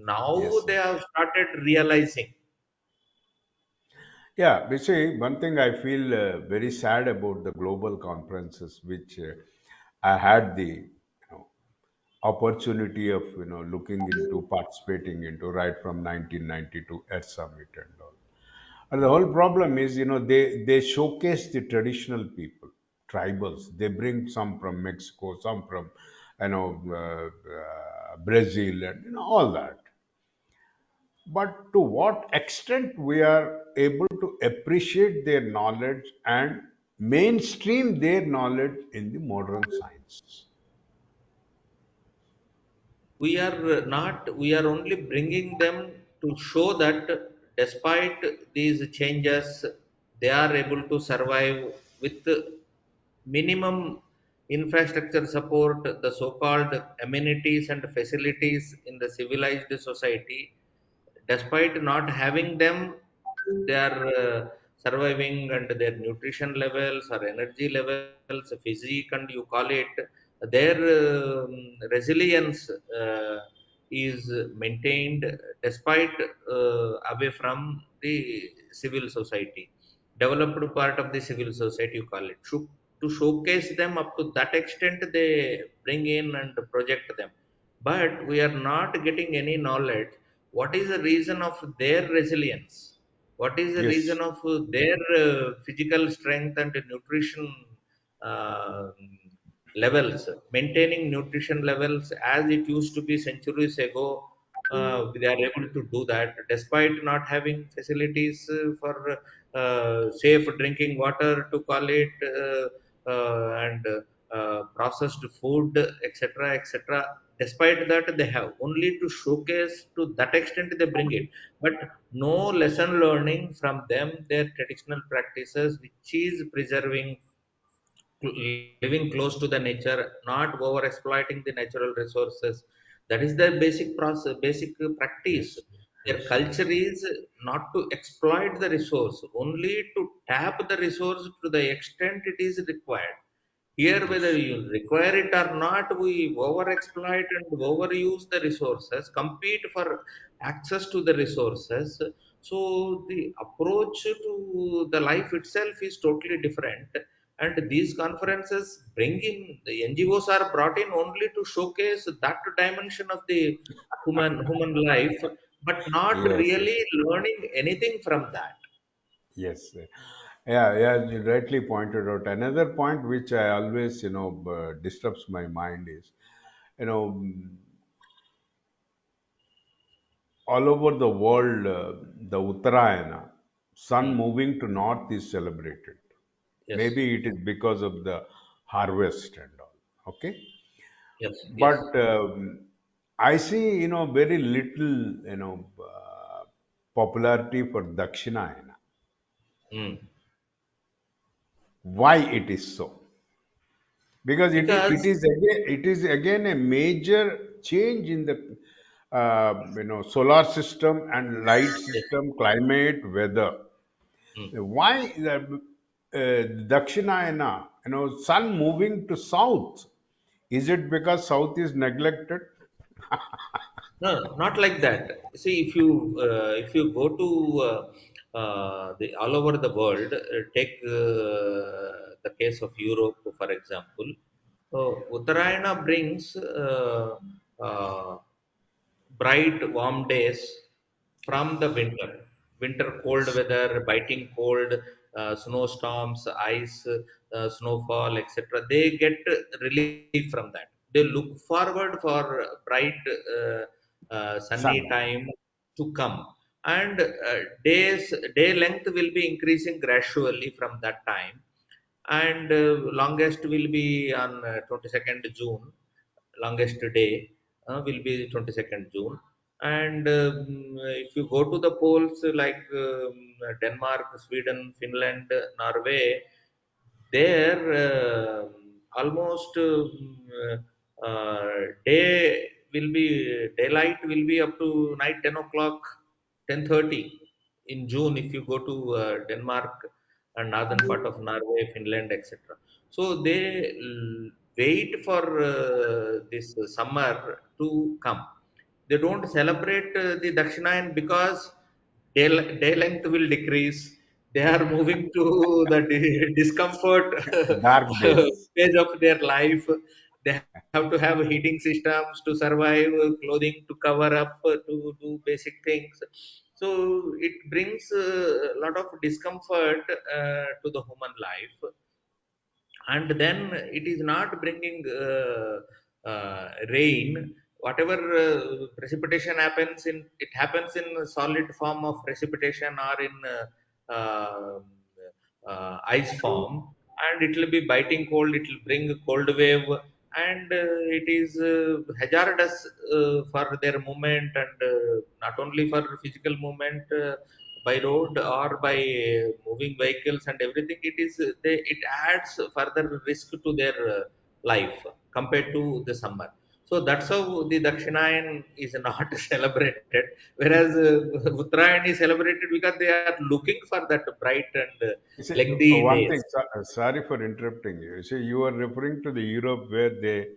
Now yes, they yes. have started realizing. Yeah, you see, one thing I feel very sad about the global conferences, which I had the opportunity of looking into participating into right from 1992 Earth Summit and all. And the whole problem is, they showcase the traditional people, tribals. They bring some from Mexico, some from, Brazil, and all that. But to what extent we are able to appreciate their knowledge and mainstream their knowledge in the modern science? We are only bringing them to show that despite these changes, they are able to survive with minimum infrastructure support, the so-called amenities and facilities in the civilized society. Despite not having them, they are surviving, and their nutrition levels or energy levels, physique, and you call it, their resilience is maintained despite away from the civil society, developed part of the civil society, you call it. To showcase them up to that extent, they bring in and project them, but we are not getting any knowledge. What is the reason of their resilience? What is the reason Yes, of their physical strength and nutrition uh, levels, maintaining nutrition levels as it used to be centuries ago? They are able to do that despite not having facilities for safe drinking water, to call it, and processed food, etc., etc. Despite that, they have only to showcase, to that extent they bring it, but no lesson learning from them, their traditional practices, which is preserving, living close to the nature, not over exploiting the natural resources. That is the basic process, basic practice. yes, Their yes, culture is not to exploit the resource, only to tap the resource to the extent it is required. Here, whether yes, you require it or not, we over-exploit and overuse the resources, compete for access to the resources. So the approach to the life itself is totally different. And these conferences bring in, the NGOs are brought in only to showcase that dimension of the human life, but not yes, really yes. learning anything from that. Yes. Yeah, yeah, you rightly pointed out. Another point which I always, disturbs my mind is, you know, mm, all over the world, the Uttarayana, sun Hmm. moving to north is celebrated. Yes. Maybe it is because of the harvest and all. Okay. Yes. Yes. But I see, very little, popularity for Dakshinayana. Hmm. Why it is so? Because Because it is again a major change in the solar system and light yes. system, climate, weather. Hmm. Why the Dakshinayana, sun moving to south? Is it because south is neglected? No, not like that. See, if you go to the all over the world, take the case of Europe, for example. Uttarayana brings bright, warm days from the winter. Winter cold Yes, weather, biting cold, snowstorms, ice, snowfall, etc. They get relief from that. They look forward for bright, sunny sun. time to come, and day length will be increasing gradually from that time, and longest will be on 22nd June. Longest day will be 22nd June. And if you go to the poles like Denmark, Sweden, Finland, Norway, there almost day will be daylight will be up to night 10 o'clock, 10:30 in June if you go to Denmark and northern part of Norway, Finland, etc. So they wait for this summer to come. They don't celebrate the Dakshinayan because day length will decrease, they are moving to the discomfort Dark days. phase of their life. They have to have heating systems to survive, clothing to cover up, to do basic things. So it brings a lot of discomfort to the human life, and then it is not bringing rain. Whatever precipitation happens in, it happens in a solid form of precipitation or in ice form, and it will be biting cold, it will bring a cold wave, and it is hazardous for their movement, and not only for physical movement by road or by moving vehicles and everything. It is it adds further risk to their life compared to the summer. So that's how the Dakshinayan is not celebrated, whereas Uttarayan is celebrated because they are looking for that bright and You see, lengthy one thing, days. sorry for interrupting you. You see, you are referring to the Europe where they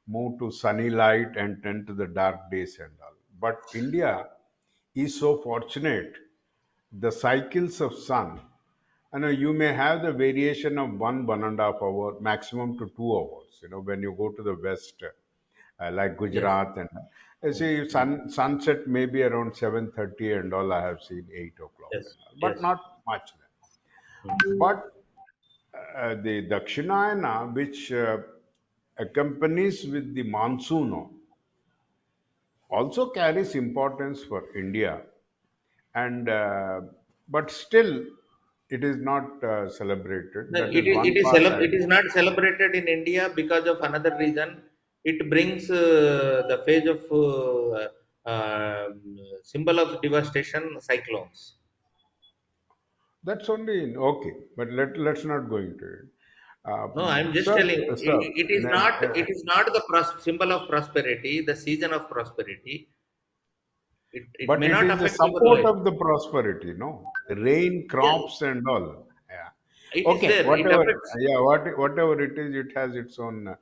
move to sunny light and tend to the dark days and all. But India is so fortunate. The cycles of sun, you may have the variation of 1.5 hour, maximum to 2 hours. When you go to the west, like Yes. Gujarat, and Mm, see mm. sunset maybe around 7:30 and all. I have seen 8 o'clock and Yes. all, but Yes. not much. Mm. But the Dakshinayana, which accompanies with the monsoon, also carries importance for India, and but still it is not celebrated. No, That is one part. it is not celebrated in India because of another reason. It brings the phase of symbol of devastation, cyclones. That's only in okay, but let's not go into it. No, I'm just Sir, telling. sir, It is not. It is not the symbol of prosperity, the season of prosperity. It but may it not is the affect our support life. of the prosperity, no? Rain, Yeah, crops, and all. Yeah. it is Okay, there. It whatever. affects. Yeah, whatever it is, it has its own.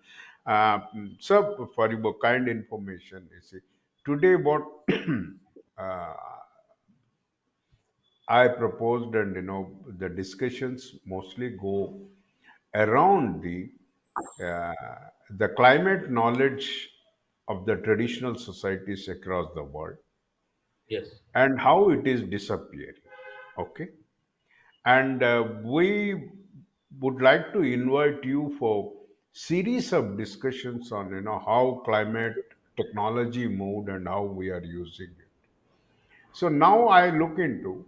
Sir, for your kind information, you see, today what uh, I proposed, and the discussions mostly go around uh, the climate knowledge of the traditional societies across the world Yes, and how it is disappearing. Okay, and we would like to invite you for series of discussions on how climate technology moved and how we are using it. So now I look into,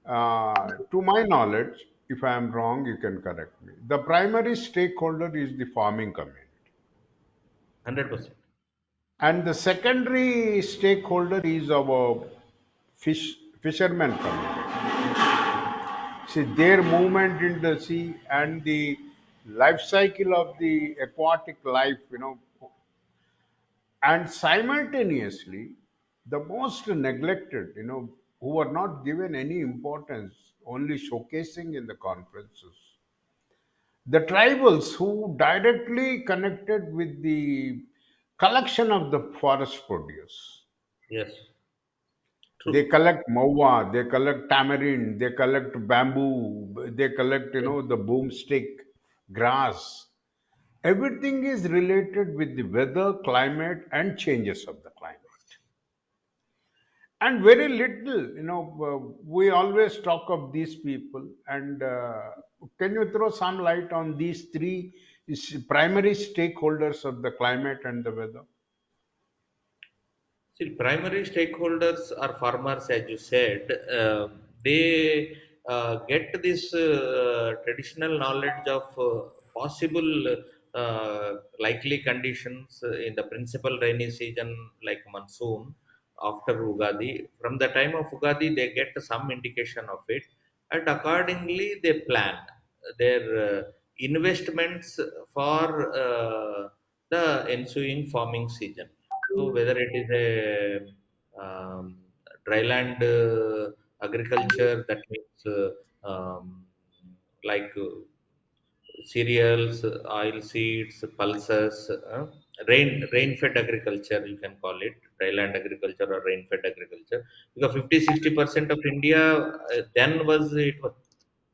to my knowledge, if I am wrong, you can correct me. The primary stakeholder is the farming community. 100%. And the secondary stakeholder is our fishermen community. See, their movement in the sea and the life cycle of the aquatic life, and simultaneously, the most neglected, who are not given any importance, only showcasing in the conferences. The tribals who directly connected with the collection of the forest produce. Yes, They true. collect mawa, they collect tamarind, they collect bamboo, they collect, Yes. the boomstick, grass. Everything is related with the weather, climate, and changes of the climate. And very little, we always talk of these people. And can you throw some light on these three primary stakeholders of the climate and the weather? See, primary stakeholders are farmers, as you said. They get this traditional knowledge of possible likely conditions in the principal rainy season, like monsoon, after Ugadi. From the time of Ugadi, they get some indication of it, and accordingly, they plan their investments for the ensuing farming season. So whether it is a dryland agriculture, that means like cereals, oil seeds, pulses, rain-fed agriculture, you can call it dryland agriculture or rain-fed agriculture, because 50-60% of India then was it was.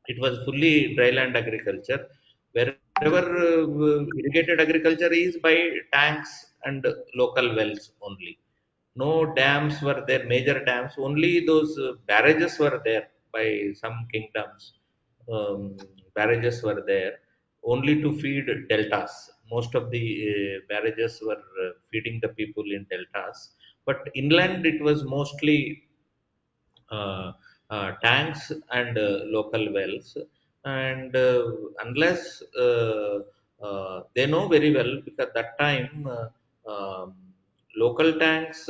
It was fully dryland agriculture. Wherever irrigated agriculture is by tanks and local wells only. No dams were there, major dams. Only those barrages were there by some kingdoms. Um, Barrages were there only to feed deltas. Most of the barrages were feeding the people in deltas, but inland it was mostly uh, tanks and local wells. And unless they know very well, because that time local tanks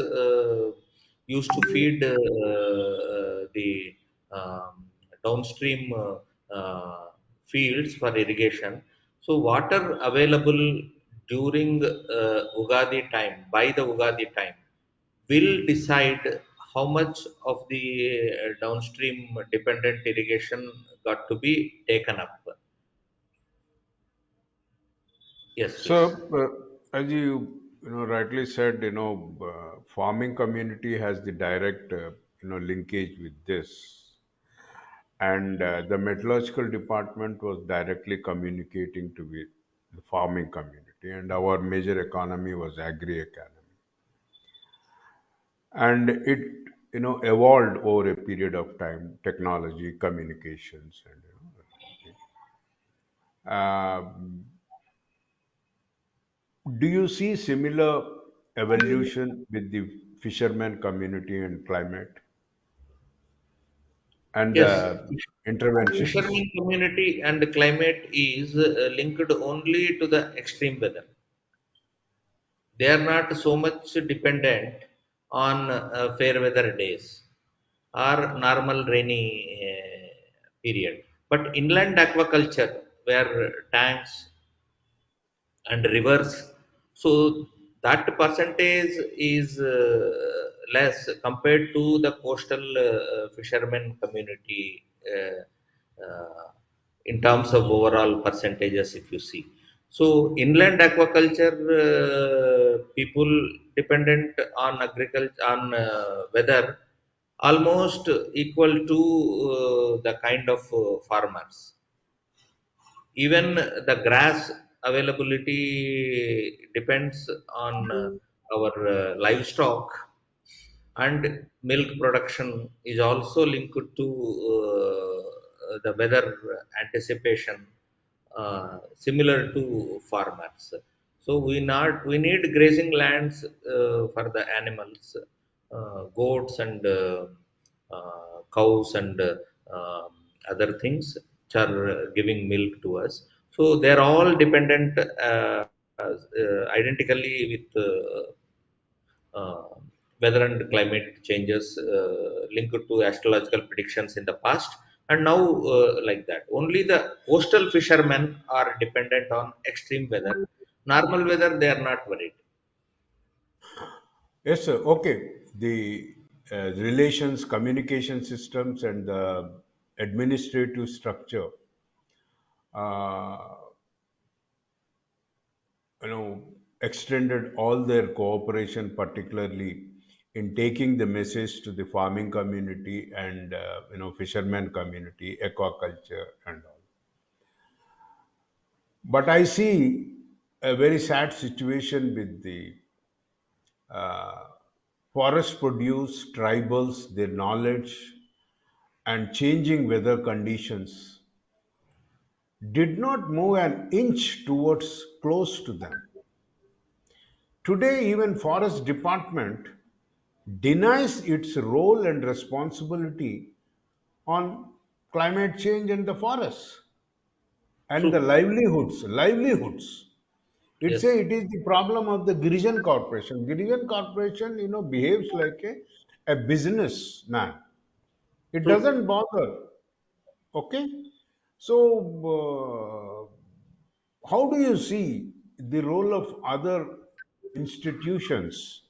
used to feed the um, downstream fields for irrigation. So water available during Ugadi time, by the Ugadi time, will decide how much of the downstream dependent irrigation got to be taken up. Yes, So, please. as you rightly said, farming community has the direct linkage with this, and the metallurgical department was directly communicating to the farming community, and our major economy was agri economy, and it evolved over a period of time, technology, communications, and do you see similar evolution with the fishermen community and climate and Yes, the interventions? fishermen community and climate is linked only to the extreme weather. They are not so much dependent on fair weather days or normal rainy period. But inland aquaculture, where tanks and rivers, so that percentage is less compared to the coastal fishermen community, uh, uh, in terms of overall percentages, if you see. So inland aquaculture people dependent on agriculture, on weather, almost equal to the kind of farmers. Even the grass availability depends on our livestock, and milk production is also linked to the weather anticipation, similar to farmers. So we need grazing lands for the animals, goats and cows and um, other things which are giving milk to us. So they are all dependent identically with uh, weather and climate changes linked to astrological predictions in the past, and now like that. Only the coastal fishermen are dependent on extreme weather. Normal weather, they are not worried. Yes, sir. Okay. The relations, communication systems, and the administrative structure, uh, extended all their cooperation, particularly in taking the message to the farming community and fishermen community, aquaculture, and all. But I see a very sad situation with the uh, forest produce tribals, their knowledge and changing weather conditions did not move an inch towards close to them. Today, even forest department denies its role and responsibility on climate change and the forests and the True. livelihoods. It Yes. say it is the problem of the Girijan Corporation. Girijan Corporation, behaves like a businessman. It True. doesn't bother. Okay. So, how do you see the role of other institutions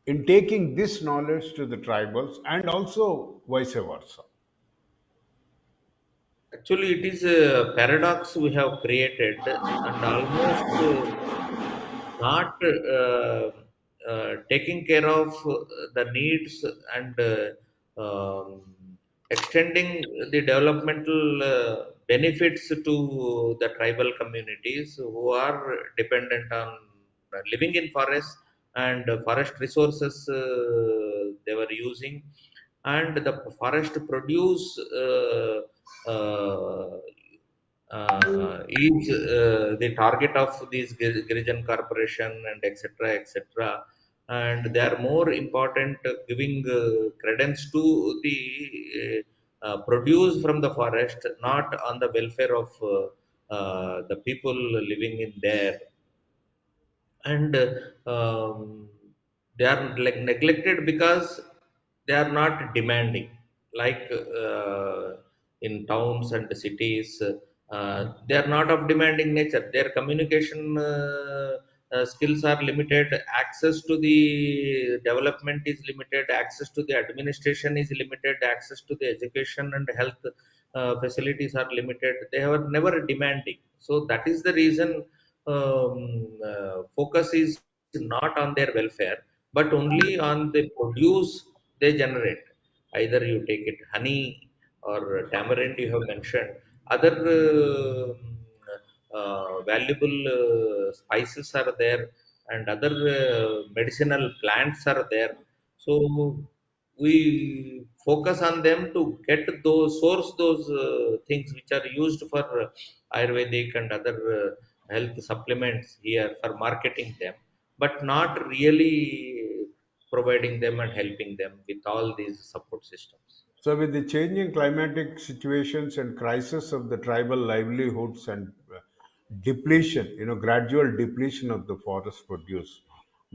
in taking this knowledge to the tribals and also vice versa? Actually, it is a paradox we have created, and almost not taking care of the needs and um, extending the developmental benefits to the tribal communities who are dependent on living in forests and forest resources they were using, and the forest produce uh, is the target of these Girijan corporation and etc etc, and they are more important giving credence to the produce from the forest, not on the welfare of the people living in there. And they are like neglected because they are not demanding, like in towns and cities. They are not of demanding nature. Their communication skills are limited, access to the development is limited, access to the administration is limited, access to the education and health facilities are limited. They were never demanding, so that is the reason focus is not on their welfare, but only on the produce they generate. Either you take it honey or tamarind, you have mentioned. Other valuable spices are there, and other medicinal plants are there. So we focus on them to get those source those things which are used for Ayurvedic and other health supplements here for marketing them, but not really providing them and helping them with all these support systems. So, with the changing climatic situations and crisis of the tribal livelihoods and depletion, gradual depletion of the forest produce,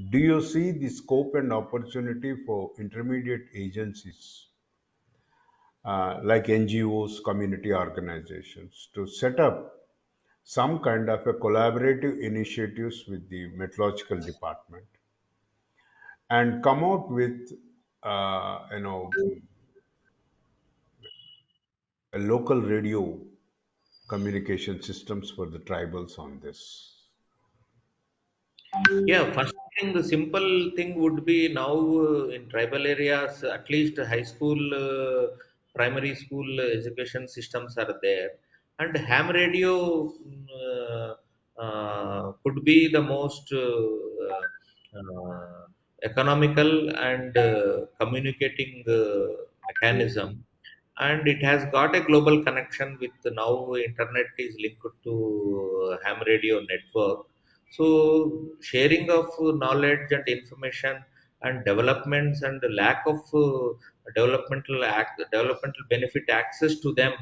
do you see the scope and opportunity for intermediate agencies like NGOs, community organizations, to set up some kind of a collaborative initiatives with the meteorological department and come out with a local radio communication systems for the tribals on this? Yeah, first thing, the simple thing would be now in tribal areas, at least high school, primary school education systems are there, and ham radio could be the most economical and communicating mechanism, and it has got a global connection with now internet is linked to ham radio network. So sharing of knowledge and information and developments and lack of developmental benefit access to them,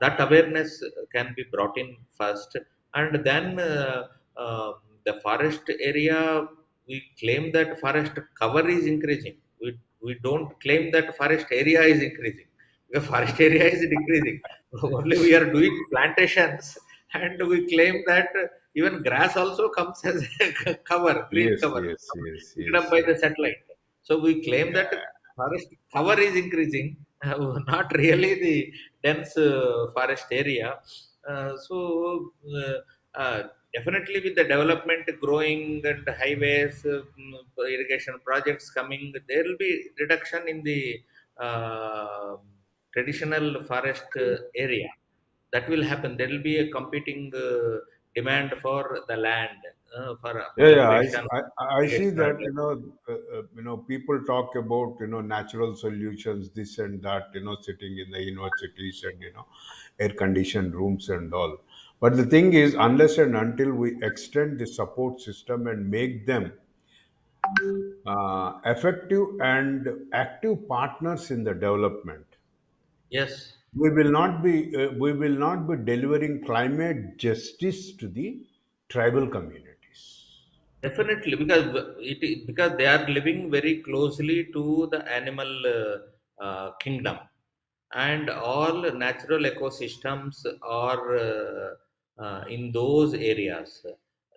that awareness can be brought in first, and then the forest area, we claim that forest cover is increasing. We don't claim that forest area is increasing, because forest area is decreasing. Only we are doing plantations, and we claim that even grass also comes as a cover, green Yes, cover, yes, yes, picked up yes, by the yes. satellite. So we claim that Yeah. forest cover is increasing, not really the dense forest area. So definitely with the development growing and highways, irrigation projects coming, there will be reduction in the uh, traditional forest area. That will happen. There will be a competing demand for the land for Yeah, yeah, occupation, I see irrigation, and that, people talk about, natural solutions, this and that, sitting in the universities and, air conditioned rooms and all. But the thing is, unless and until we extend the support system and make them effective and active partners in the development, yes. we will not be delivering climate justice to the tribal communities. Definitely, because because they are living very closely to the animal kingdom, and all natural ecosystems are in those areas.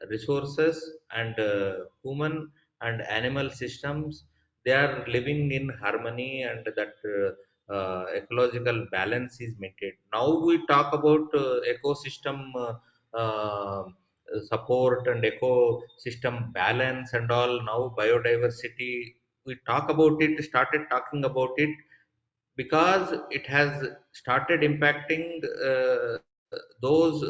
Resources and human and animal systems, they are living in harmony, and that ecological balance is maintained. Now we talk about ecosystem. Support and ecosystem balance and all. Now biodiversity, we talk about it, started talking about it. because it has started impacting those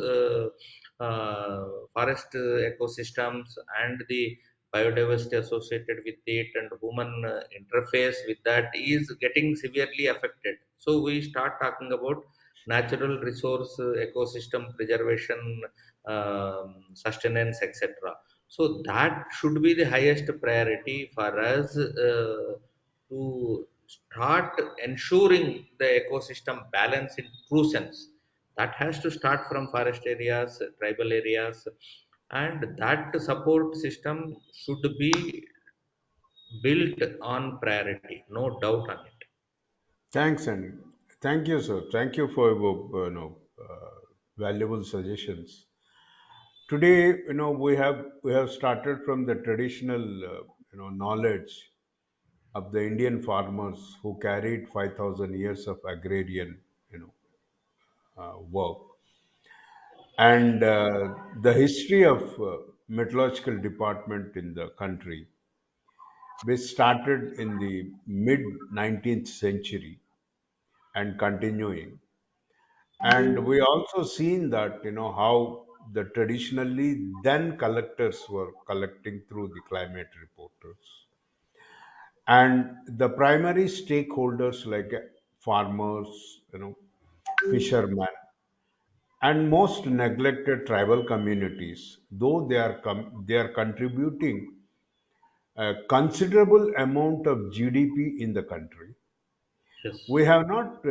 forest ecosystems and the biodiversity associated with it, and human interface with that is getting severely affected. So we start talking about natural resource ecosystem preservation, sustenance, etc. So that should be the highest priority for us to start ensuring the ecosystem balance in true sense. That has to start from forest areas, tribal areas, and that support system should be built on priority, no doubt on it. Thanks, and thank you, sir. Thank you for your valuable suggestions. Today, we have started from the traditional knowledge of the Indian farmers who carried 5,000 years of agrarian you know work, and the history of meteorological department in the country, which started in the mid 19th century and continuing. And we also seen that how the traditionally then collectors were collecting through the climate reporters, and the primary stakeholders like farmers, fishermen, and most neglected tribal communities, though they are contributing a considerable amount of GDP in the country. Yes, We have not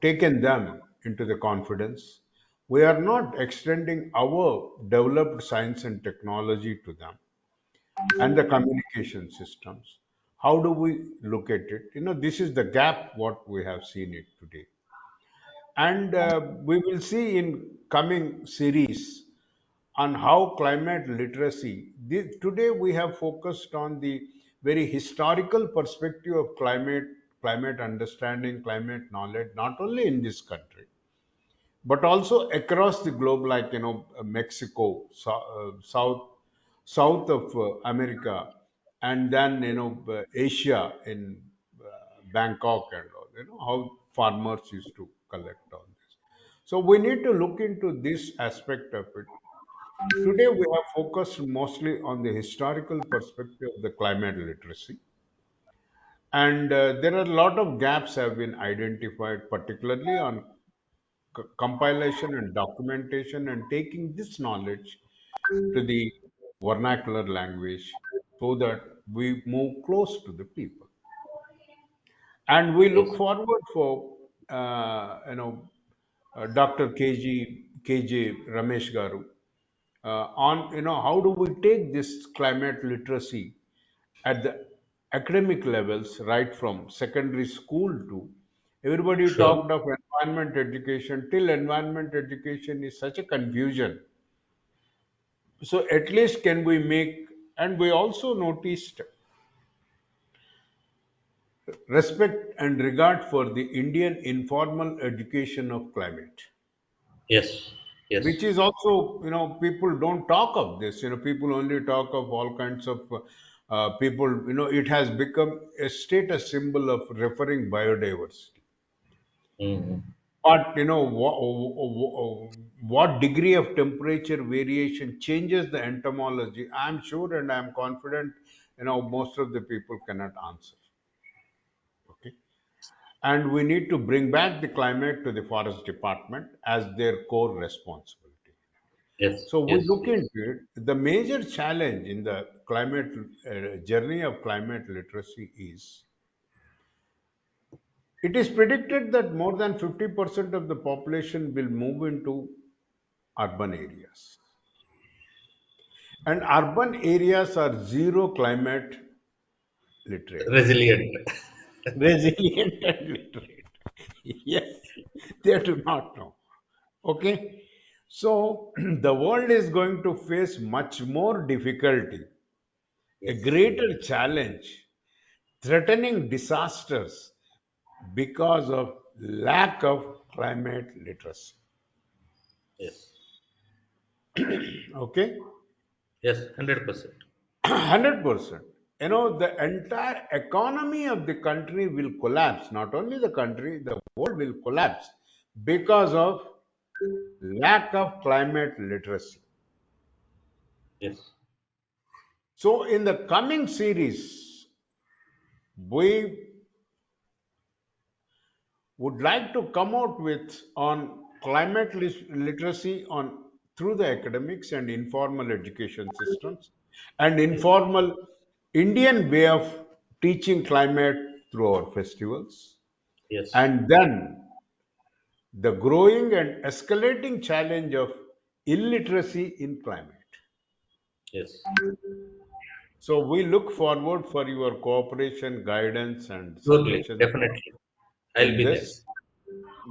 taken them into the confidence. We are not extending our developed science and technology to them, and the communication systems. How do we look at it? This is the gap what we have seen it today, and we will see in coming series on how climate literacy. Today we have focused on the very historical perspective of climate understanding, climate knowledge, not only in this country but also across the globe, like Mexico, south of America, and then Asia in Bangkok, and all. How farmers used to collect all this. So we need to look into this aspect of it. Today we have focused mostly on the historical perspective of the climate literacy, and there are a lot of gaps have been identified, particularly on compilation and documentation, and taking this knowledge to the vernacular language so that we move close to the people. And we look yes, forward for Dr. KJ Ramesh Garu on how do we take this climate literacy at the academic levels, right from secondary school to everybody sure. talked of environment education. Till environment education is such a confusion. So at least can we make, and we also noticed respect and regard for the Indian informal education of climate, Yes, which yes. is also, people don't talk of this. People only talk of all kinds of people. It has become a status symbol of referring biodiversity. Mhm. But what degree of temperature variation changes the entomology? I'm sure and I'm confident. Most of the people cannot answer. Okay, and we need to bring back the climate to the forest department as their core responsibility. Yes, So we yes, look yes. into it. The major challenge in the climate journey of climate literacy is it is predicted that more than 50% of the population will move into urban areas. And urban areas are zero climate literate, Resilient. resilient and literate. Yes, they do not know. Okay, so the world is going to face much more difficulty, a Yes, greater challenge, threatening disasters because of lack of climate literacy. yes, Okay, yes, 100%. 100%. the entire economy of the country will collapse. Not only the country, the world will collapse because of lack of climate literacy. Yes. So, in the coming series, we would like to come out with on climate literacy on through the academics and informal education systems and Yes. informal Indian way of teaching climate through our festivals, Yes. and then the growing and escalating challenge of illiteracy in climate. Yes. So we look forward for your cooperation, guidance, and Totally. suggestions Definitely. I'll in be there. this.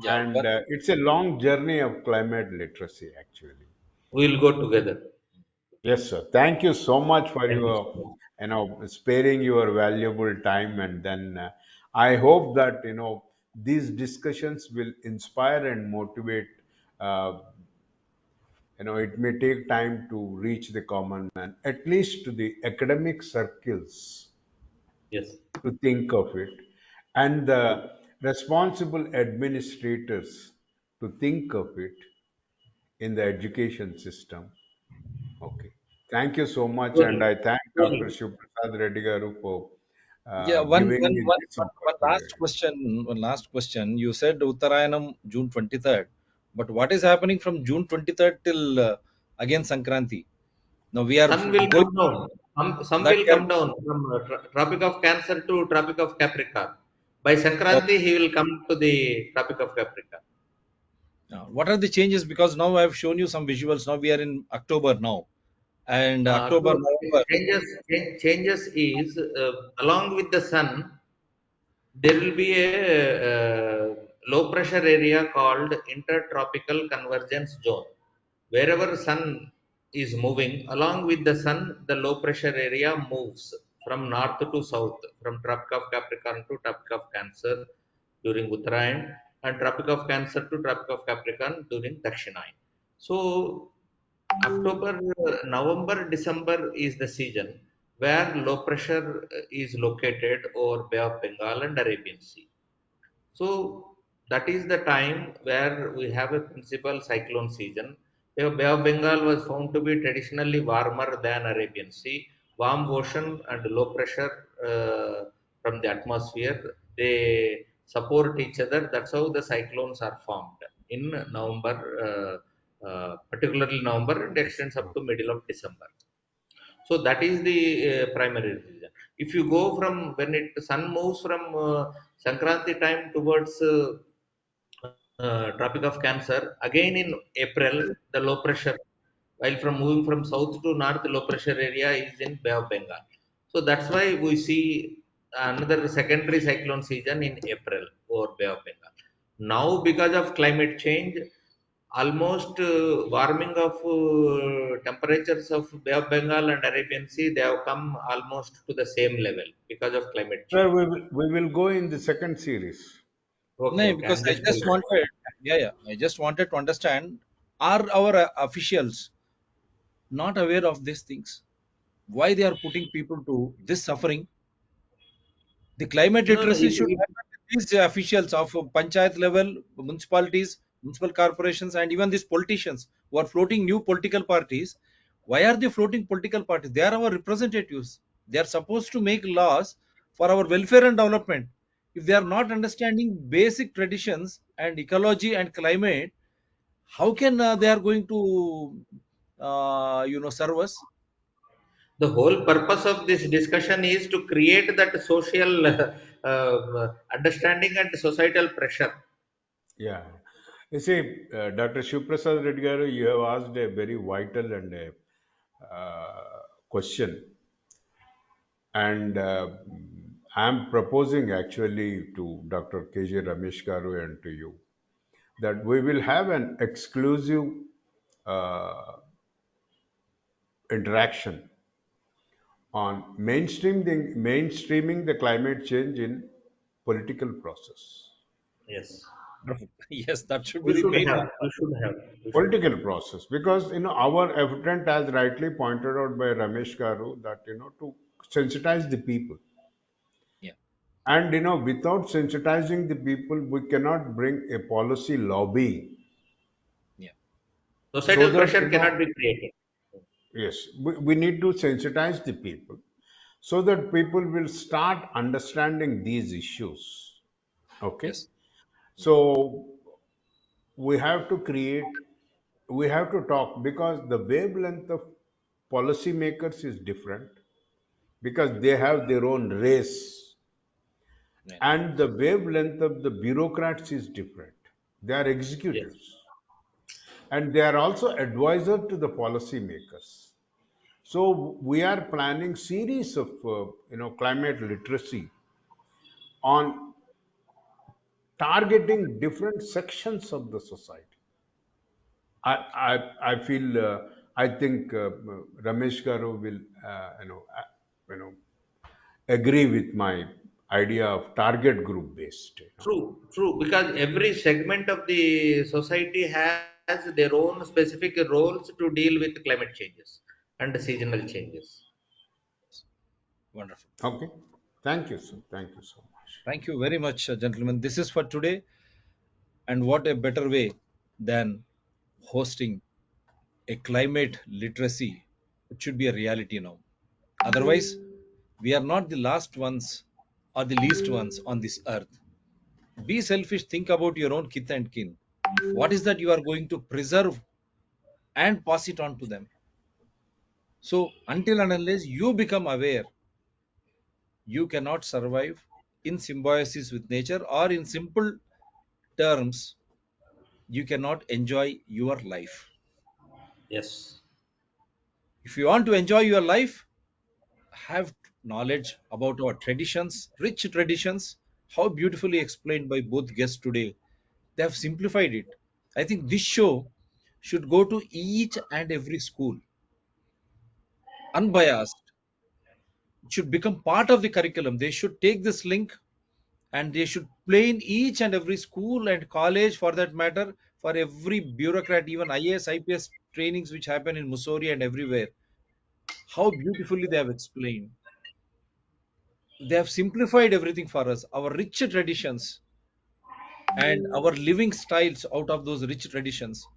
Yeah, And it's a long journey of climate literacy, actually. We'll go together. Yes, sir. Thank you so much for Thank you your, so much. sparing your valuable time. And then I hope that, these discussions will inspire and motivate. Uh, it may take time to reach the common man, at least to the academic circles Yes. to think of it, and the responsible administrators to think of it in the education system. Okay. Thank you so much, and Totally. I thank Dr. Totally. Shivprasad Reddy Garu for yeah. giving me this One last opportunity. question. One last question. You said Uttarayanam June 23rd, but what is happening from June 23rd till again Sankranti? Now we are Sun will going come down. Some that will we are come down from Tropic of Cancer to Tropic of Capricorn. By okay. Sankranti, he will come to the Tropic of Capricorn. Now, what are the changes? Because now I have shown you some visuals. Now we are in October now, and October, So November. changes is along with the sun, there will be a low pressure area called intertropical convergence zone. Wherever sun is moving, along with the sun, the low pressure area moves from north to south, from Tropic of Capricorn to Tropic of Cancer during Uttarayan, and Tropic of Cancer to Tropic of Capricorn during Dakshinayan. So October, November, December is the season where low pressure is located over Bay of Bengal and Arabian Sea. So that is the time where we have a principal cyclone season. Bay of Bengal was found to be traditionally warmer than Arabian Sea. Warm ocean and low pressure from the atmosphere, they support each other. That's how the cyclones are formed in November, particularly November, and extends up to middle of December. So that is the primary reason. If you go from when it sun moves from Sankranti time towards Tropic of Cancer, again in April, the low pressure, while from moving from south to north, low pressure area is in Bay of Bengal. So that's why we see another secondary cyclone season in April over Bay of Bengal. Now, because of climate change, almost warming of temperatures of Bay of Bengal and Arabian Sea, they have come almost to the same level because of climate Sir, change. we will go in the second series. Okay, No, okay, because I'm I just just waiting. wanted, yeah, yeah, I just wanted to understand: are our officials not aware of these things? Why they are putting people to this suffering? The climate No, no, literacy should happen with these officials of panchayat level, municipalities, municipal corporations, and even these politicians who are floating new political parties. Why are they floating political parties? They are our representatives. They are supposed to make laws for our welfare and development. If they are not understanding basic traditions and ecology and climate, how can they are going to serve us? the whole purpose of this discussion is to create that social understanding and societal pressure. Yeah. You see, Dr. Shivprasad Reddy Garu, you have asked a very vital and a question. And I'm proposing actually to Dr. KJ Ramesh Garu and to you that we will have an exclusive uh, interaction on mainstreaming the climate change in political process. Yes, Yes, that should be we the should main have, one. we should have, we should have. Political process, because our effort, as rightly pointed out by Ramesh Garu, that to sensitize the people. Yeah. And without sensitizing the people, we cannot bring a policy lobbying. Yeah. So Societal that pressure cannot be created. yes, we need to sensitize the people so that people will start understanding these issues. Okay, Yes. so we have to create, we have to talk, because the wavelength of policymakers is different, because they have their own race, Right. and the wavelength of the bureaucrats is different. They are Yes. executives, and they are also advisor to the policymakers. So we are planning series of climate literacy on targeting different sections of the society. I feel I think Ramesh Garu will agree with my idea of target group based. True, true. Because every segment of the society has their own specific roles to deal with climate changes and seasonal changes. Wonderful. Okay, thank you, sir. Thank you so much. Thank you very much, gentlemen. This is for today. And what a better way than hosting a climate literacy? It should be a reality now. Otherwise, we are not the last ones or the least ones on this earth. Be selfish, think about your own kith and kin. What is that you are going to preserve and pass it on to them? So, until and unless you become aware, you cannot survive in symbiosis with nature, or in simple terms, you cannot enjoy your life. Yes. If you want to enjoy your life, have knowledge about our traditions, rich traditions, how beautifully explained by both guests today. They have simplified it. I think this show should go to each and every school, unbiased. It should become part of the curriculum. They should take this link and they should play in each and every school and college, for that matter, for every bureaucrat, even IAS, IPS trainings which happen in Missouri and everywhere. How beautifully they have explained. They have simplified everything for us. Our rich traditions and our living styles out of those rich traditions,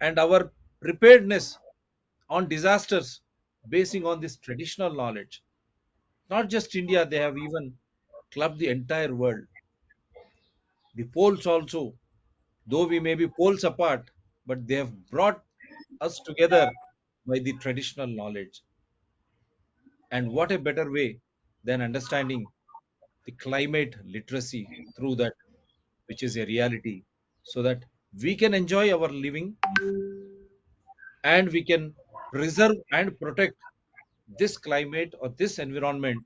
and our preparedness on disasters basing on this traditional knowledge. Not just India, they have even clubbed the entire world. The poles also, though we may be poles apart, but they have brought us together by the traditional knowledge. And what a better way than understanding the climate literacy through that, which is a reality, so that we can enjoy our living and we can preserve and protect this climate or this environment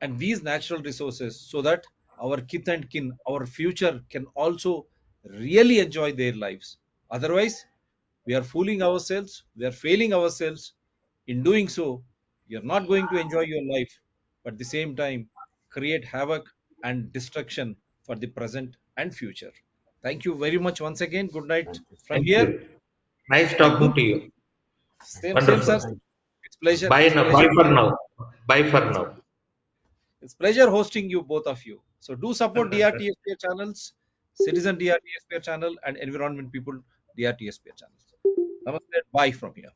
and these natural resources, so that our kith and kin, our future, can also really enjoy their lives. Otherwise, we are fooling ourselves, we are failing ourselves. In doing so, you're not going to enjoy your life, but at the same time, create havoc and destruction for the present and future. Thank you very much once again. Good night Thank you so from Thank here. you. Nice And talking do to you. same, sir. Wonderful. much. It's pleasure. Bye It's now. pleasure. Bye for now. Bye for now. It's pleasure hosting you, both of you. So do support DRTSPR channels, Citizen DRTSPR channel, and Environment People DRTSPR channels. Namaste. Bye from here.